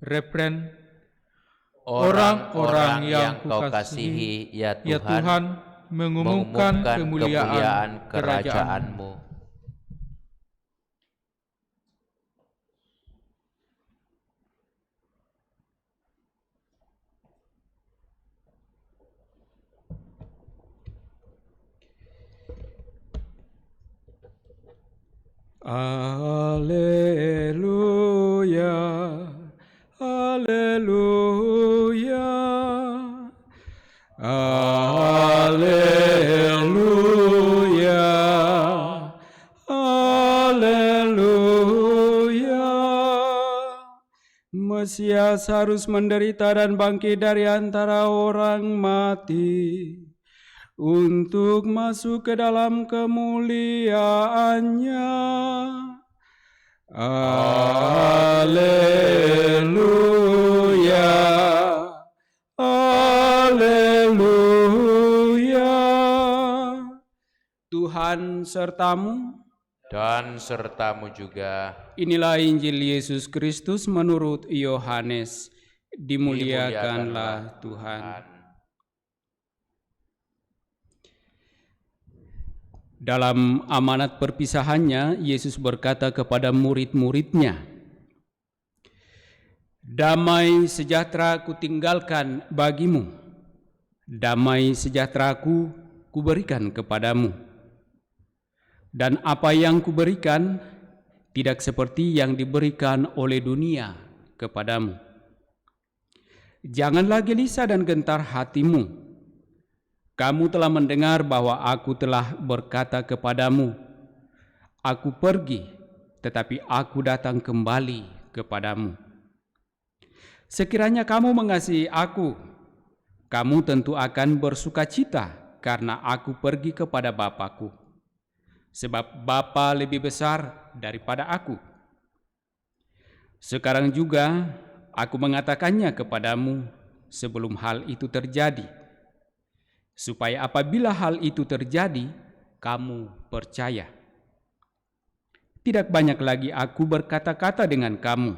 Refren, orang-orang yang Kau kasihi, ya Tuhan, mengumumkan kemuliaan kerajaan-Mu. Haleluya, haleluya, haleluya, haleluya. Mesias harus menderita dan bangkit dari antara orang mati untuk masuk ke dalam kemuliaannya. Haleluya, haleluya. Tuhan sertamu Dan sertamu juga. Inilah Injil Yesus Kristus menurut Yohanes. Dimuliakanlah Tuhan. Dalam amanat perpisahannya, Yesus berkata kepada murid-muridnya, "Damai sejahtera kutinggalkan bagimu, damai sejahtera-Ku kuberikan kepadamu. Dan apa yang kuberikan tidak seperti yang diberikan oleh dunia kepadamu. Janganlah gelisah dan gentar hatimu. Kamu telah mendengar bahwa Aku telah berkata kepadamu, Aku pergi, tetapi Aku datang kembali kepadamu. Sekiranya kamu mengasihi Aku, kamu tentu akan bersukacita karena Aku pergi kepada Bapa-Ku. Sebab Bapa lebih besar daripada Aku. Sekarang juga Aku mengatakannya kepadamu sebelum hal itu terjadi, supaya apabila hal itu terjadi, kamu percaya. Tidak banyak lagi Aku berkata-kata dengan kamu,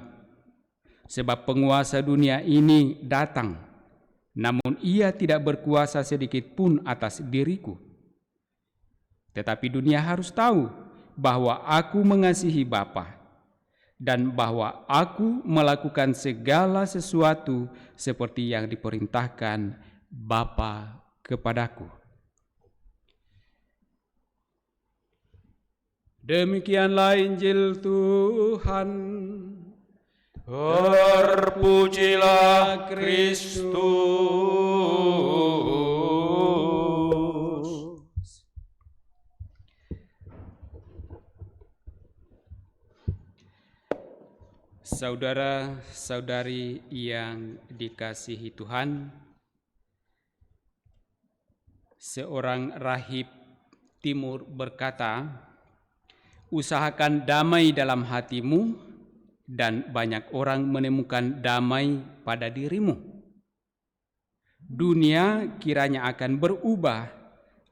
sebab penguasa dunia ini datang, namun ia tidak berkuasa sedikit pun atas diriku. Tetapi dunia harus tahu bahwa Aku mengasihi Bapa, dan bahwa Aku melakukan segala sesuatu seperti yang diperintahkan Bapa kepadaku." Demikianlah Injil Tuhan. Terpujilah Kristus. Saudara-saudari yang dikasihi Tuhan, seorang rahib timur berkata, "Usahakan damai dalam hatimu, dan banyak orang menemukan damai pada dirimu. Dunia kiranya akan berubah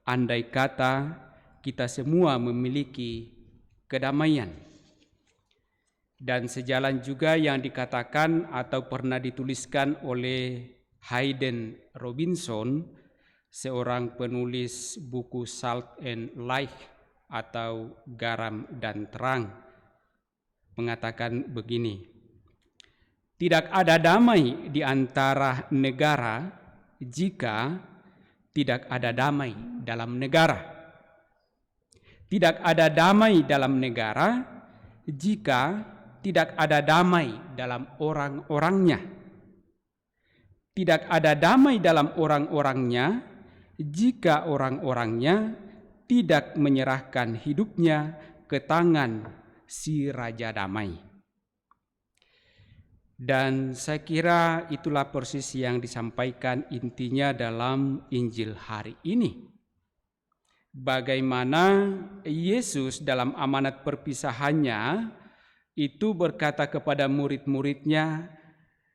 andai kata kita semua memiliki kedamaian." Dan sejalan juga yang dikatakan atau pernah dituliskan oleh Hayden Robinson, seorang penulis buku Salt and Light atau Garam dan Terang, mengatakan begini, "Tidak ada damai di antara negara jika tidak ada damai dalam negara. Tidak ada damai dalam negara jika tidak ada damai dalam orang-orangnya. Tidak ada damai dalam orang-orangnya jika orang-orangnya tidak menyerahkan hidupnya ke tangan si Raja Damai." Dan saya kira itulah persis yang disampaikan intinya dalam Injil hari ini. Bagaimana Yesus dalam amanat perpisahannya itu berkata kepada murid-muridnya,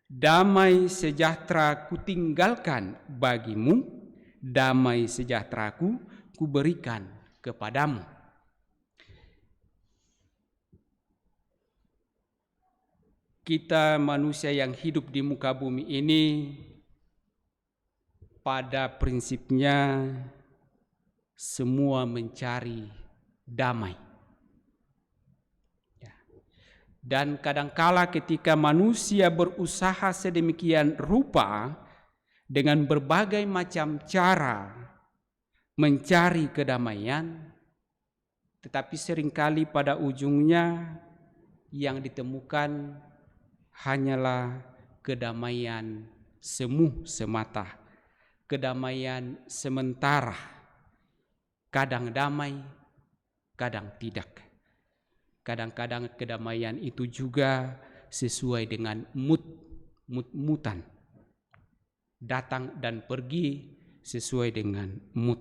"Damai sejahtera kutinggalkan bagimu, damai sejahtera-Ku kuberikan kepadamu." Kita manusia yang hidup di muka bumi ini pada prinsipnya semua mencari damai. Dan kadangkala ketika manusia berusaha sedemikian rupa dengan berbagai macam cara mencari kedamaian, tetapi seringkali pada ujungnya yang ditemukan hanyalah kedamaian semu semata, kedamaian sementara, kadang damai, kadang tidak. Kadang-kadang kedamaian itu juga sesuai dengan mood-moodan. Datang dan pergi sesuai dengan mood.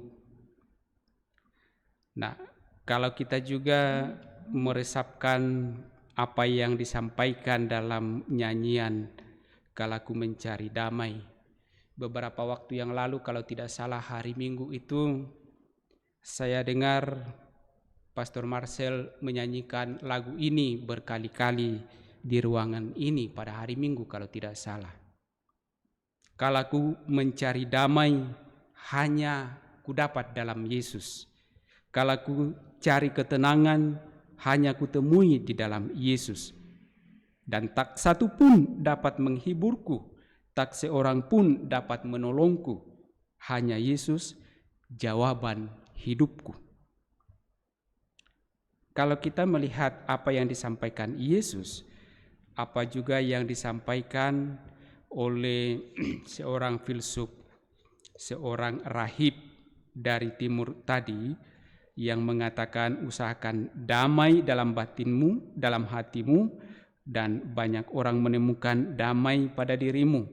Nah, kalau kita juga meresapkan apa yang disampaikan dalam nyanyian "Kalau Ku Mencari Damai", beberapa waktu yang lalu, kalau tidak salah hari Minggu itu, saya dengar Pastor Marcel menyanyikan lagu ini berkali-kali di ruangan ini pada hari Minggu kalau tidak salah. Kalau ku mencari damai, hanya ku dapat dalam Yesus. Kalau ku cari ketenangan, hanya ku temui di dalam Yesus. Dan tak satu pun dapat menghiburku, tak seorang pun dapat menolongku. Hanya Yesus jawaban hidupku. Kalau kita melihat apa yang disampaikan Yesus, apa juga yang disampaikan oleh seorang filsuf, seorang rahib dari timur tadi, yang mengatakan usahakan damai dalam batinmu, dalam hatimu, dan banyak orang menemukan damai pada dirimu.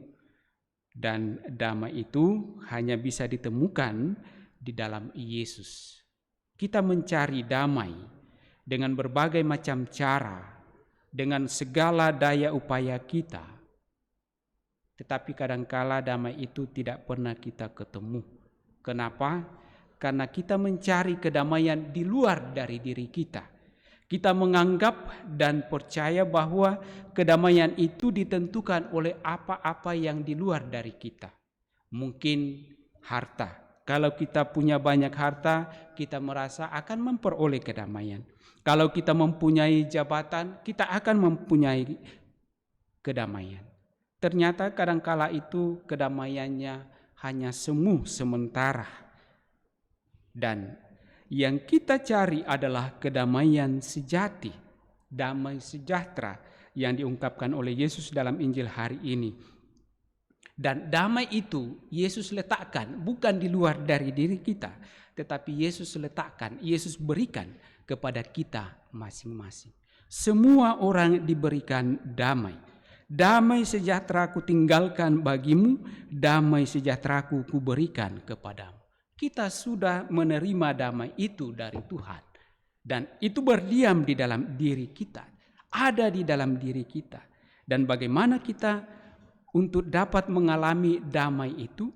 Dan damai itu hanya bisa ditemukan di dalam Yesus. Kita mencari damai dengan berbagai macam cara, dengan segala daya upaya kita. Tetapi kadangkala damai itu tidak pernah kita ketemu. Kenapa? Karena kita mencari kedamaian di luar dari diri kita. Kita menganggap dan percaya bahwa kedamaian itu ditentukan oleh apa-apa yang di luar dari kita. Mungkin harta. Kalau kita punya banyak harta, kita merasa akan memperoleh kedamaian. Kalau kita mempunyai jabatan, kita akan mempunyai kedamaian. Ternyata kadangkala itu kedamaiannya hanya semu sementara. Dan yang kita cari adalah kedamaian sejati, damai sejahtera yang diungkapkan oleh Yesus dalam Injil hari ini. Dan damai itu Yesus letakkan bukan di luar dari diri kita, tetapi Yesus letakkan, Yesus berikan kepada kita masing-masing. Semua orang diberikan damai. Damai sejahtera ku tinggalkan bagimu, damai sejahtera ku berikan kepadamu. Kita sudah menerima damai itu dari Tuhan. Dan itu berdiam di dalam diri kita. Ada di dalam diri kita. Dan bagaimana kita untuk dapat mengalami damai itu?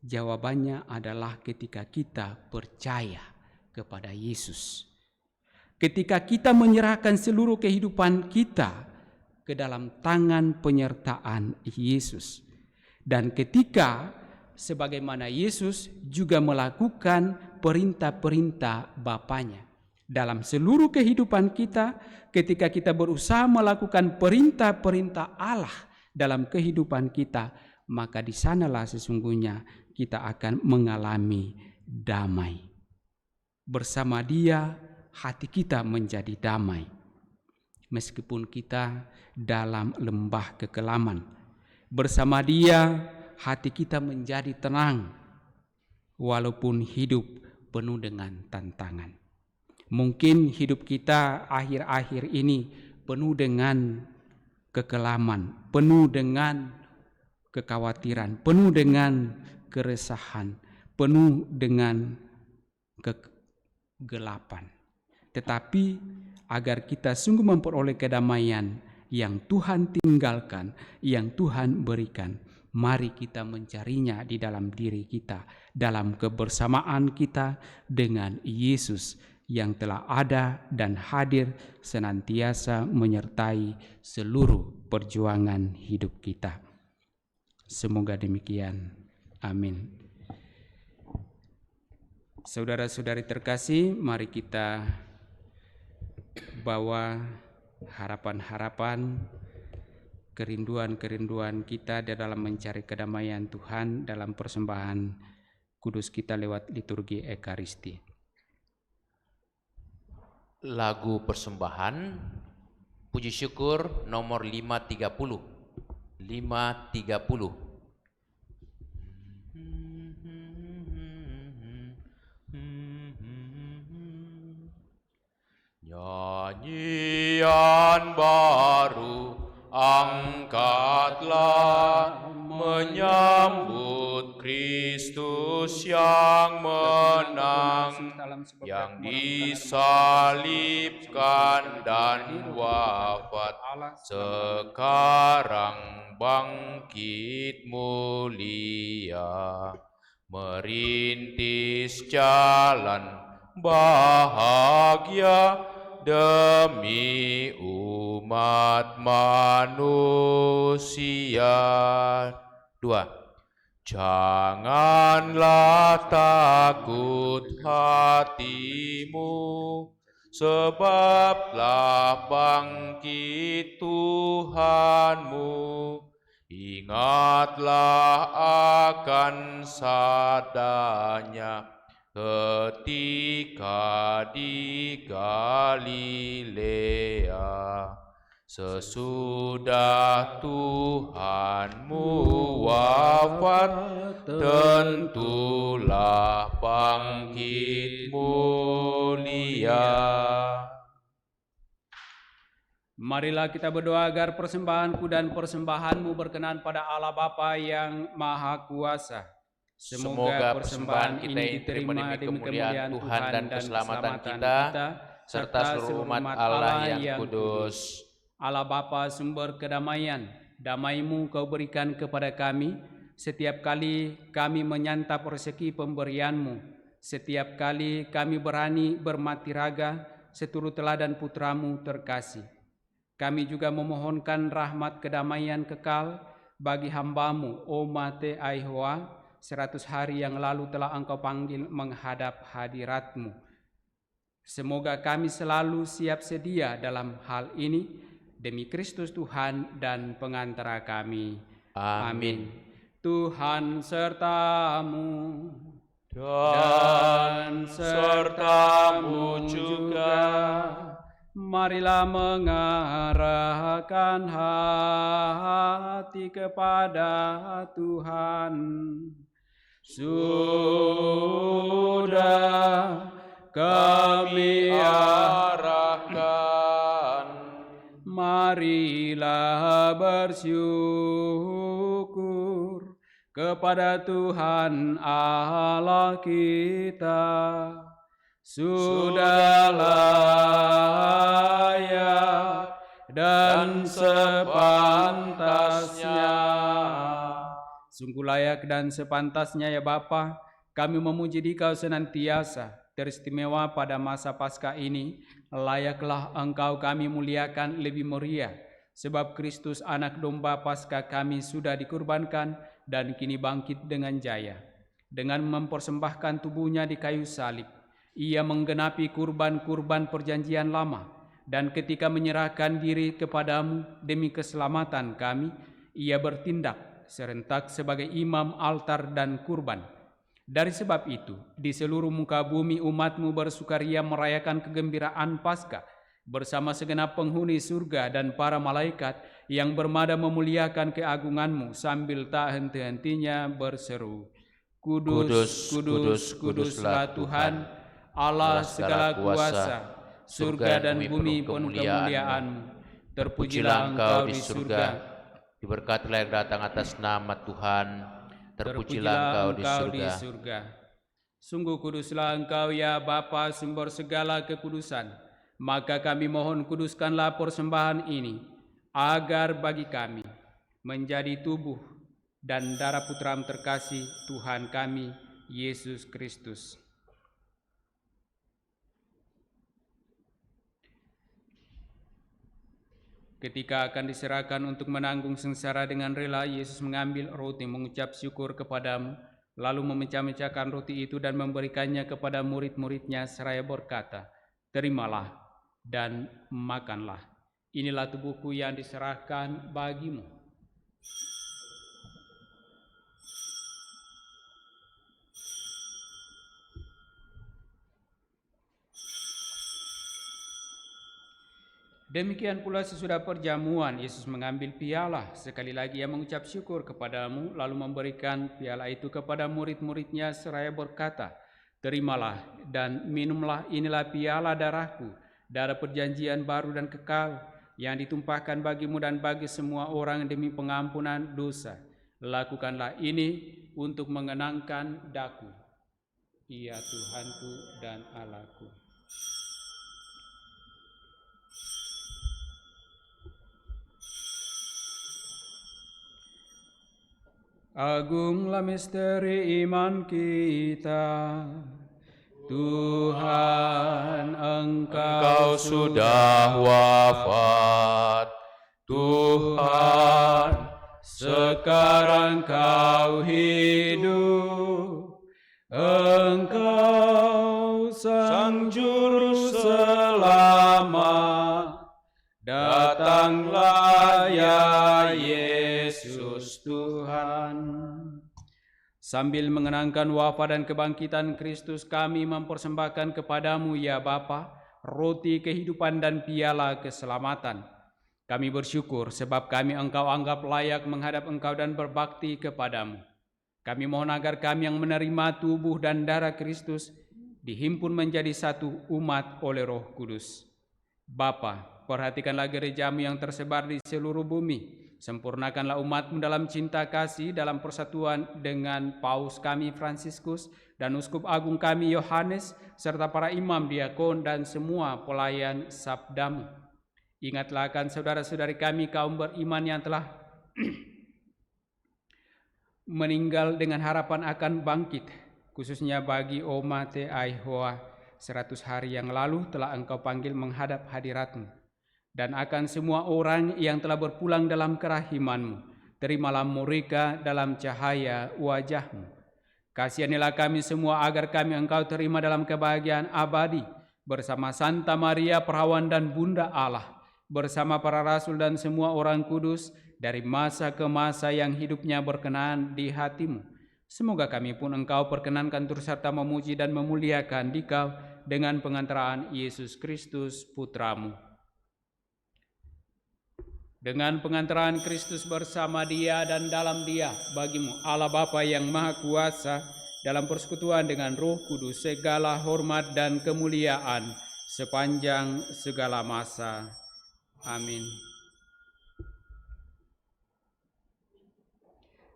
Jawabannya adalah ketika kita percaya kepada Yesus. Ketika kita menyerahkan seluruh kehidupan kita ke dalam tangan penyertaan Yesus. Dan ketika sebagaimana Yesus juga melakukan perintah-perintah Bapanya. Dalam seluruh kehidupan kita, ketika kita berusaha melakukan perintah-perintah Allah dalam kehidupan kita, maka di sanalah sesungguhnya kita akan mengalami damai. Bersama Dia, hati kita menjadi damai. Meskipun kita dalam lembah kekelaman, bersama Dia hati kita menjadi tenang, walaupun hidup penuh dengan tantangan. Mungkin hidup kita akhir-akhir ini penuh dengan kekelaman, penuh dengan kekhawatiran, penuh dengan keresahan, penuh dengan kegelapan. Tetapi agar kita sungguh memperoleh kedamaian yang Tuhan tinggalkan, yang Tuhan berikan, mari kita mencarinya di dalam diri kita, dalam kebersamaan kita dengan Yesus yang telah ada dan hadir senantiasa menyertai seluruh perjuangan hidup kita. Semoga demikian. Amin. Saudara-saudari terkasih, mari kita bawa harapan-harapan, kerinduan-kerinduan kita di dalam mencari kedamaian Tuhan dalam persembahan kudus kita lewat liturgi Ekaristi. Lagu persembahan puji syukur nomor 530. 530. Nyanyian baru angkatlah menyambut Kristus yang menang, yang disalibkan dan wafat, sekarang bangkit mulia, merintis jalan bahagia demi umat manusia. 2. Janganlah takut hatimu, sebablah bangkit Tuhanmu. Ingatlah akan sabdanya ketika di Galilea. Sesudah Tuhanmu wafat, tentulah bangkit mulia. Marilah kita berdoa agar persembahanku dan persembahanmu berkenan pada Allah Bapa yang Maha Kuasa. Semoga persembahan kita ini diterima demi kemuliaan Tuhan dan keselamatan kita, serta seluruh umat Allah yang kudus. Allah Bapa sumber kedamaian, damai-Mu Kau berikan kepada kami setiap kali kami menyantap rezeki pemberian-Mu. Setiap kali kami berani bermati raga seturut teladan Putra-Mu terkasih. Kami juga memohonkan rahmat kedamaian kekal bagi hamba-Mu, Omate Aihoa, 100 hari yang lalu telah Engkau panggil menghadap hadirat-Mu. Semoga kami selalu siap sedia dalam hal ini, demi Kristus Tuhan dan pengantara kami. Amin. Tuhan sertamu dan sertamu juga. Marilah mengarahkan hati kepada Tuhan. Sudah kami arahkan, marilah bersyukur kepada Tuhan Allah kita. Sudah layak dan sepantasnya. Sungguh layak dan sepantasnya ya Bapa, kami memuji Dikau senantiasa, teristimewa pada masa Paskah ini. Layaklah Engkau kami muliakan lebih meriah, sebab Kristus anak domba Paskah kami sudah dikurbankan dan kini bangkit dengan jaya. Dengan mempersembahkan tubuhnya di kayu salib, Ia menggenapi kurban-kurban perjanjian lama, dan ketika menyerahkan diri kepadamu demi keselamatan kami, Ia bertindak serentak sebagai imam altar dan kurban. Dari sebab itu, di seluruh muka bumi umat-Mu bersukaria merayakan kegembiraan Paskah bersama segenap penghuni surga dan para malaikat yang bermada memuliakan keagungan-Mu sambil tak henti-hentinya berseru, Kudus, kudus, kuduslah Tuhan, Allah segala kuasa, surga dan bumi penuh kemuliaan-Mu. Terpujilah Engkau di surga, diberkatilah yang datang atas nama Tuhan. Terpujilah Engkau di surga. Sungguh kuduslah Engkau ya Bapa, sumber segala kekudusan. Maka kami mohon kuduskanlah persembahan ini, agar bagi kami menjadi tubuh dan darah Putra-Mu terkasih, Tuhan kami, Yesus Kristus. Ketika akan diserahkan untuk menanggung sengsara dengan rela, Yesus mengambil roti, mengucap syukur kepadamu, lalu memecah-mecahkan roti itu dan memberikannya kepada murid-muridnya seraya berkata, Terimalah dan makanlah. Inilah tubuhku yang diserahkan bagimu. Demikian pula sesudah perjamuan, Yesus mengambil piala. Sekali lagi Ia mengucap syukur kepadamu, lalu memberikan piala itu kepada murid-muridnya seraya berkata, Terimalah dan minumlah, inilah piala darahku, darah perjanjian baru dan kekal, yang ditumpahkan bagimu dan bagi semua orang demi pengampunan dosa. Lakukanlah ini untuk mengenangkan daku. Ia Tuhanku dan Allahku. Agunglah misteri iman kita, Tuhan Engkau sudah wafat, Tuhan sekarang kau hidup. Engkau Sang Juru Selamat, datanglah ya Yesus Tuhan. Sambil mengenangkan wafat dan kebangkitan Kristus, kami mempersembahkan kepadamu ya Bapa, roti kehidupan dan piala keselamatan. Kami bersyukur sebab kami Engkau anggap layak menghadap Engkau dan berbakti kepadamu. Kami mohon agar kami yang menerima tubuh dan darah Kristus dihimpun menjadi satu umat oleh Roh Kudus. Bapa, perhatikanlah gerejamu yang tersebar di seluruh bumi. Sempurnakanlah umatmu dalam cinta kasih, dalam persatuan dengan Paus kami Fransiskus dan Uskup Agung kami Yohanes, serta para imam, diakon, dan semua pelayan sabdamu. Ingatlah akan saudara-saudari kami kaum beriman yang telah meninggal dengan harapan akan bangkit, khususnya bagi Oma Te Aihoa 100 hari yang lalu telah Engkau panggil menghadap hadirat-Mu, dan akan semua orang yang telah berpulang dalam kerahiman-Mu. Terimalah mereka dalam cahaya wajah-Mu. Kasihanilah kami semua agar kami Engkau terima dalam kebahagiaan abadi bersama Santa Maria Perawan dan Bunda Allah, bersama para rasul dan semua orang kudus, dari masa ke masa yang hidupnya berkenan di hati-Mu. Semoga kami pun Engkau perkenankan turut serta memuji dan memuliakan Dikau dengan pengantaraan Yesus Kristus Putra-Mu. Dengan pengantaraan Kristus bersama Dia dan dalam Dia, bagimu Allah Bapa yang Maha Kuasa, dalam persekutuan dengan Roh Kudus, segala hormat dan kemuliaan sepanjang segala masa. Amin.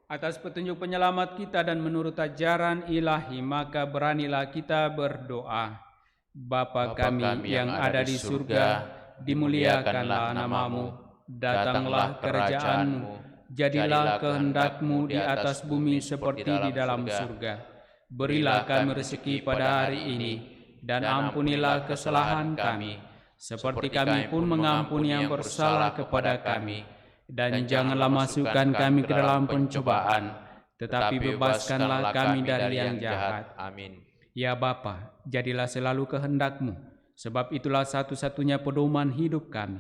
Atas petunjuk penyelamat kita dan menurut ajaran ilahi, maka beranilah kita berdoa. Bapa kami yang ada di surga, dimuliakanlah nama-Mu, datanglah kerajaan-Mu, jadilah kehendak-Mu di atas bumi seperti di dalam surga. Berilah kami rezeki pada hari ini, dan ampunilah kesalahan kami, seperti kami pun mengampuni yang bersalah kepada kami. Dan janganlah masukkan kami ke dalam pencobaan, tetapi bebaskanlah kami dari yang jahat. Amin. Ya Bapa, jadilah selalu kehendak-Mu, sebab itulah satu-satunya pedoman hidup kami.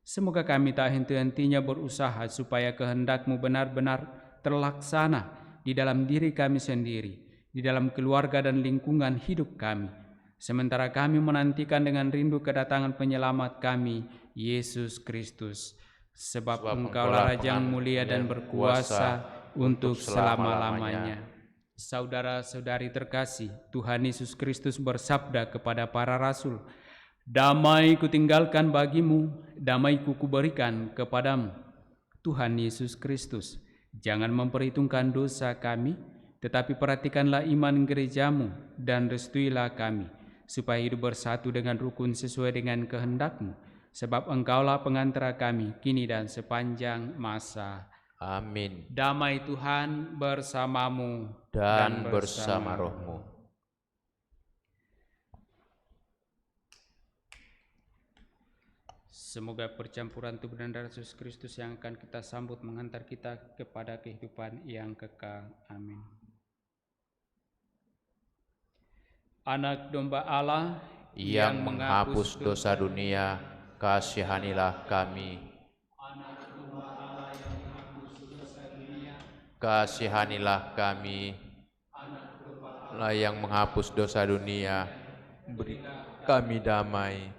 Semoga kami tak henti-hentinya berusaha supaya kehendak-Mu benar-benar terlaksana di dalam diri kami sendiri, di dalam keluarga dan lingkungan hidup kami, sementara kami menantikan dengan rindu kedatangan penyelamat kami, Yesus Kristus. Sebab Engkaulah Raja yang mulia dan berkuasa untuk selama-lamanya. Saudara-saudari terkasih, Tuhan Yesus Kristus bersabda kepada para rasul, "Damai kutinggalkan bagimu, damai kuberikan kepadamu." Tuhan Yesus Kristus, jangan memperhitungkan dosa kami, tetapi perhatikanlah iman gerejamu dan restuilah kami, supaya hidup bersatu dengan rukun sesuai dengan kehendak-Mu. Sebab Engkaulah pengantara kami kini dan sepanjang masa. Amin. Damai Tuhan bersamamu Dan bersama rohmu. Semoga percampuran tubuh dan darah Yesus Kristus yang akan kita sambut menghantar kita kepada kehidupan yang kekal. Amin. Anak domba Allah yang menghapus dosa dunia, kasihanilah kami. Kasihanilah kami. Allah yang menghapus dosa dunia, beri kami damai.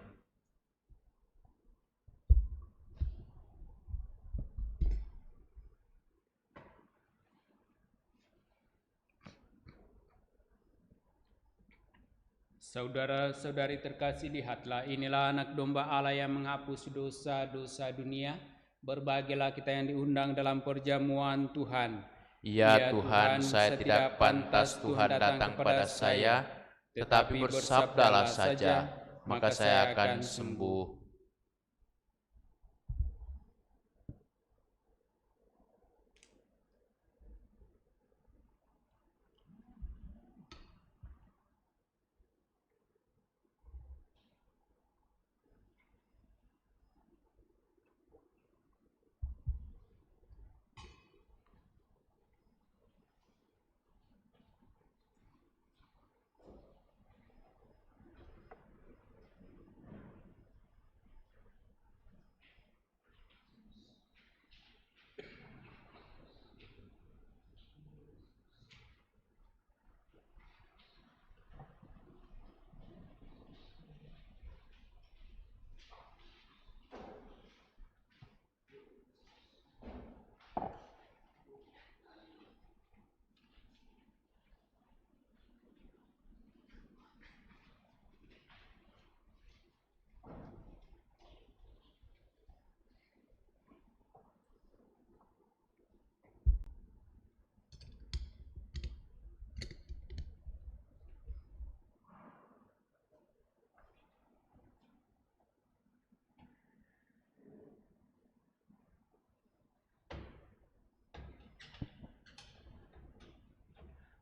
Saudara-saudari terkasih, lihatlah, inilah anak domba Allah yang menghapus dosa-dosa dunia. Berbahagialah kita yang diundang dalam perjamuan Tuhan. Ya Tuhan, saya tidak pantas Tuhan datang kepada saya, tetapi bersabdalah saja, maka saya akan sembuh.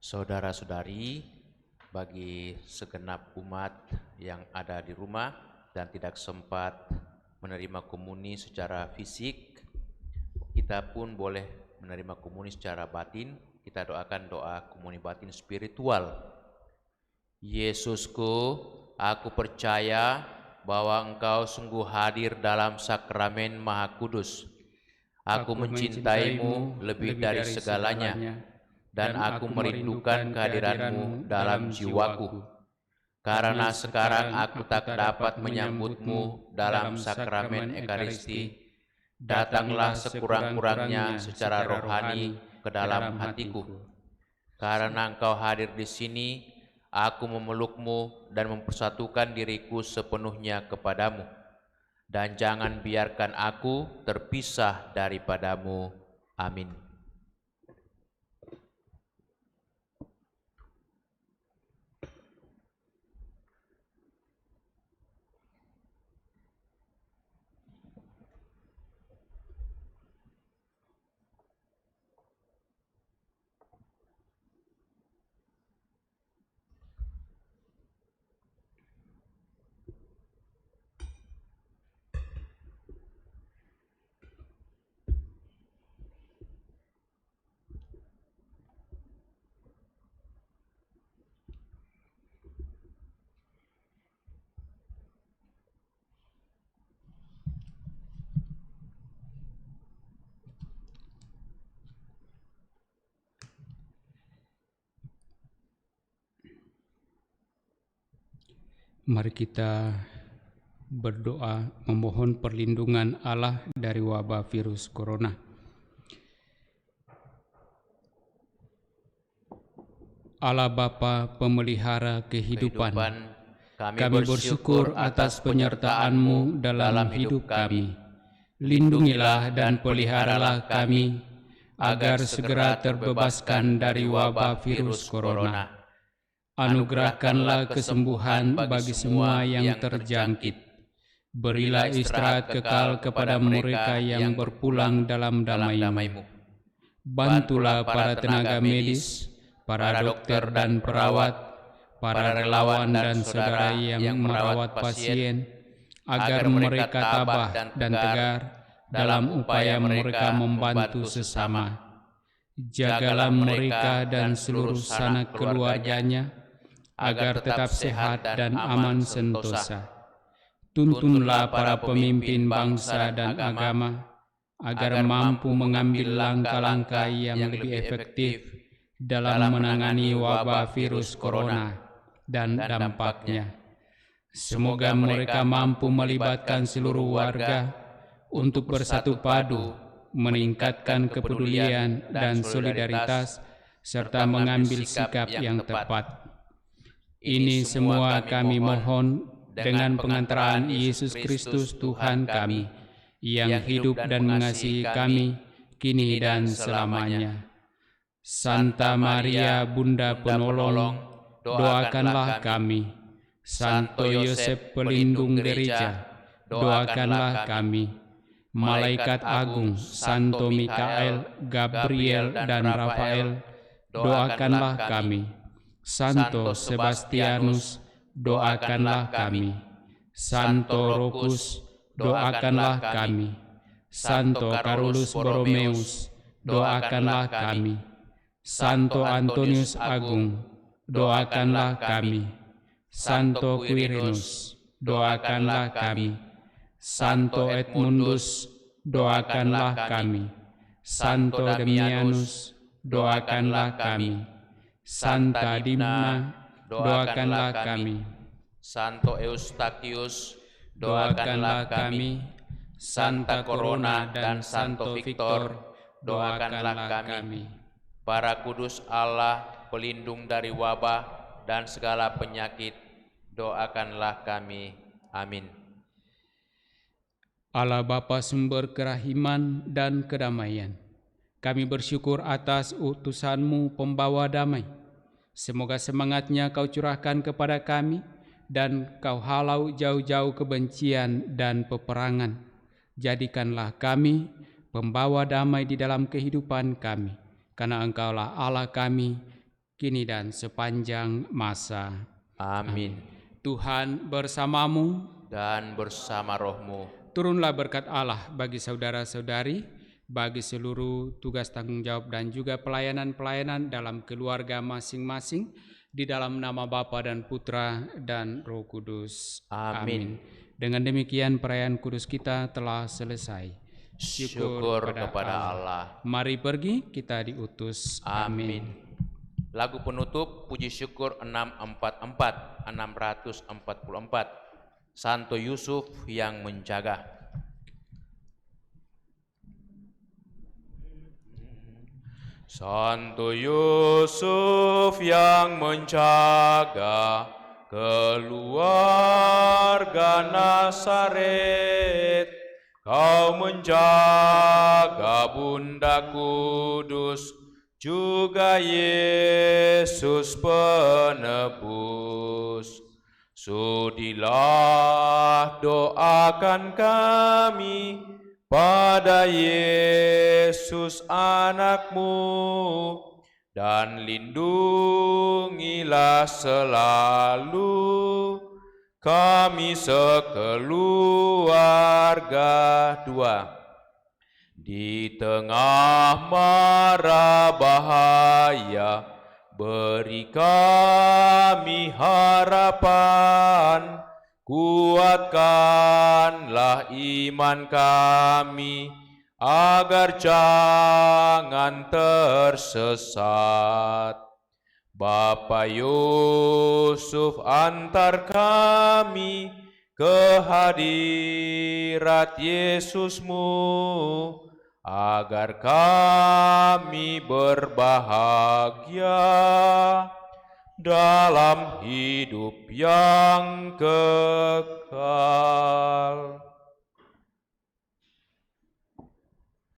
Saudara-saudari, bagi segenap umat yang ada di rumah dan tidak sempat menerima komuni secara fisik, kita pun boleh menerima komuni secara batin. Kita doakan doa komuni batin spiritual. Yesusku, aku percaya bahwa Engkau sungguh hadir dalam sakramen Maha Kudus. Aku mencintaimu lebih dari segalanya, dan aku merindukan kehadiranmu dalam jiwaku. Karena sekarang aku tak dapat menyambutmu dalam sakramen Ekaristi, datanglah sekurang-kurangnya secara rohani ke dalam hatiku. Karena Engkau hadir di sini, aku memelukmu dan mempersatukan diriku sepenuhnya kepadamu. Dan jangan biarkan aku terpisah daripadamu. Amin. Mari kita berdoa memohon perlindungan Allah dari wabah virus corona. Allah Bapa pemelihara kehidupan, kami bersyukur atas penyertaan-Mu dalam hidup kami. Lindungilah dan peliharalah kami agar segera terbebaskan dari wabah virus corona. Anugerahkanlah kesembuhan bagi semua yang terjangkit. Berilah istirahat kekal kepada mereka yang berpulang dalam damai-Mu. Bantulah para tenaga medis, para dokter dan perawat, para relawan dan saudara yang merawat pasien, agar mereka tabah dan tegar dalam upaya mereka membantu sesama. Jagalah mereka dan seluruh sanak keluarganya, agar tetap sehat dan aman sentosa. Tuntunlah para pemimpin bangsa dan agama, agar mampu mengambil langkah-langkah yang lebih efektif dalam menangani wabah virus corona dan dampaknya. Semoga mereka mampu melibatkan seluruh warga untuk bersatu padu, meningkatkan kepedulian dan solidaritas, serta mengambil sikap yang tepat. Ini semua kami mohon dengan pengantaraan Yesus Kristus Tuhan kami, yang hidup dan mengasihi kami, kini dan selamanya. Santa Maria Bunda Penolong, doakanlah kami. Santo Yosef Pelindung Gereja, doakanlah kami. Malaikat Agung, Santo Mikael, Gabriel, dan Rafael, doakanlah kami. Santo Sebastianus, doakanlah kami. Santo Rufus, doakanlah kami. Santo Carolus Borromeus, doakanlah kami. Santo Antonius Agung, doakanlah kami. Santo Quirinus, doakanlah kami. Santo Edmundus, doakanlah kami. Santo Damianus, doakanlah kami. Santa Dimna, doakanlah kami. Santo Eustachius, Doakanlah kami. Santa Corona dan Santo Victor, doakanlah kami. Para kudus Allah, pelindung dari wabah dan segala penyakit, doakanlah kami. Amin. Allah Bapa sumber kerahiman dan kedamaian, kami bersyukur atas utusan-Mu pembawa damai. Semoga semangatnya Kau curahkan kepada kami, dan Kau halau jauh-jauh kebencian dan peperangan. Jadikanlah kami pembawa damai di dalam kehidupan kami, karena Engkaulah Allah kami, kini dan sepanjang masa. Amin. Tuhan bersamamu, Dan bersama rohmu, turunlah berkat Allah bagi saudara-saudari, bagi seluruh tugas tanggung jawab dan juga pelayanan-pelayanan dalam keluarga masing-masing, di dalam nama Bapa dan Putra dan Roh Kudus. Amin. Dengan demikian perayaan kudus kita telah selesai. Syukur kepada Allah. Mari pergi, kita diutus. Amin. Lagu penutup puji syukur 644, Santo Yusuf yang menjaga. Santo Yusuf yang menjaga keluarga Nazaret, kau menjaga Bunda Kudus, juga Yesus penebus. Sudilah doakan kami pada Yesus anakmu, dan lindungilah selalu kami sekeluarga. 2. Di tengah mara bahaya, beri kami harapan, kuatkanlah iman kami, agar jangan tersesat. Bapa Yusuf, antar kami ke hadirat Yesusmu, agar kami berbahagia dalam hidup yang kekal.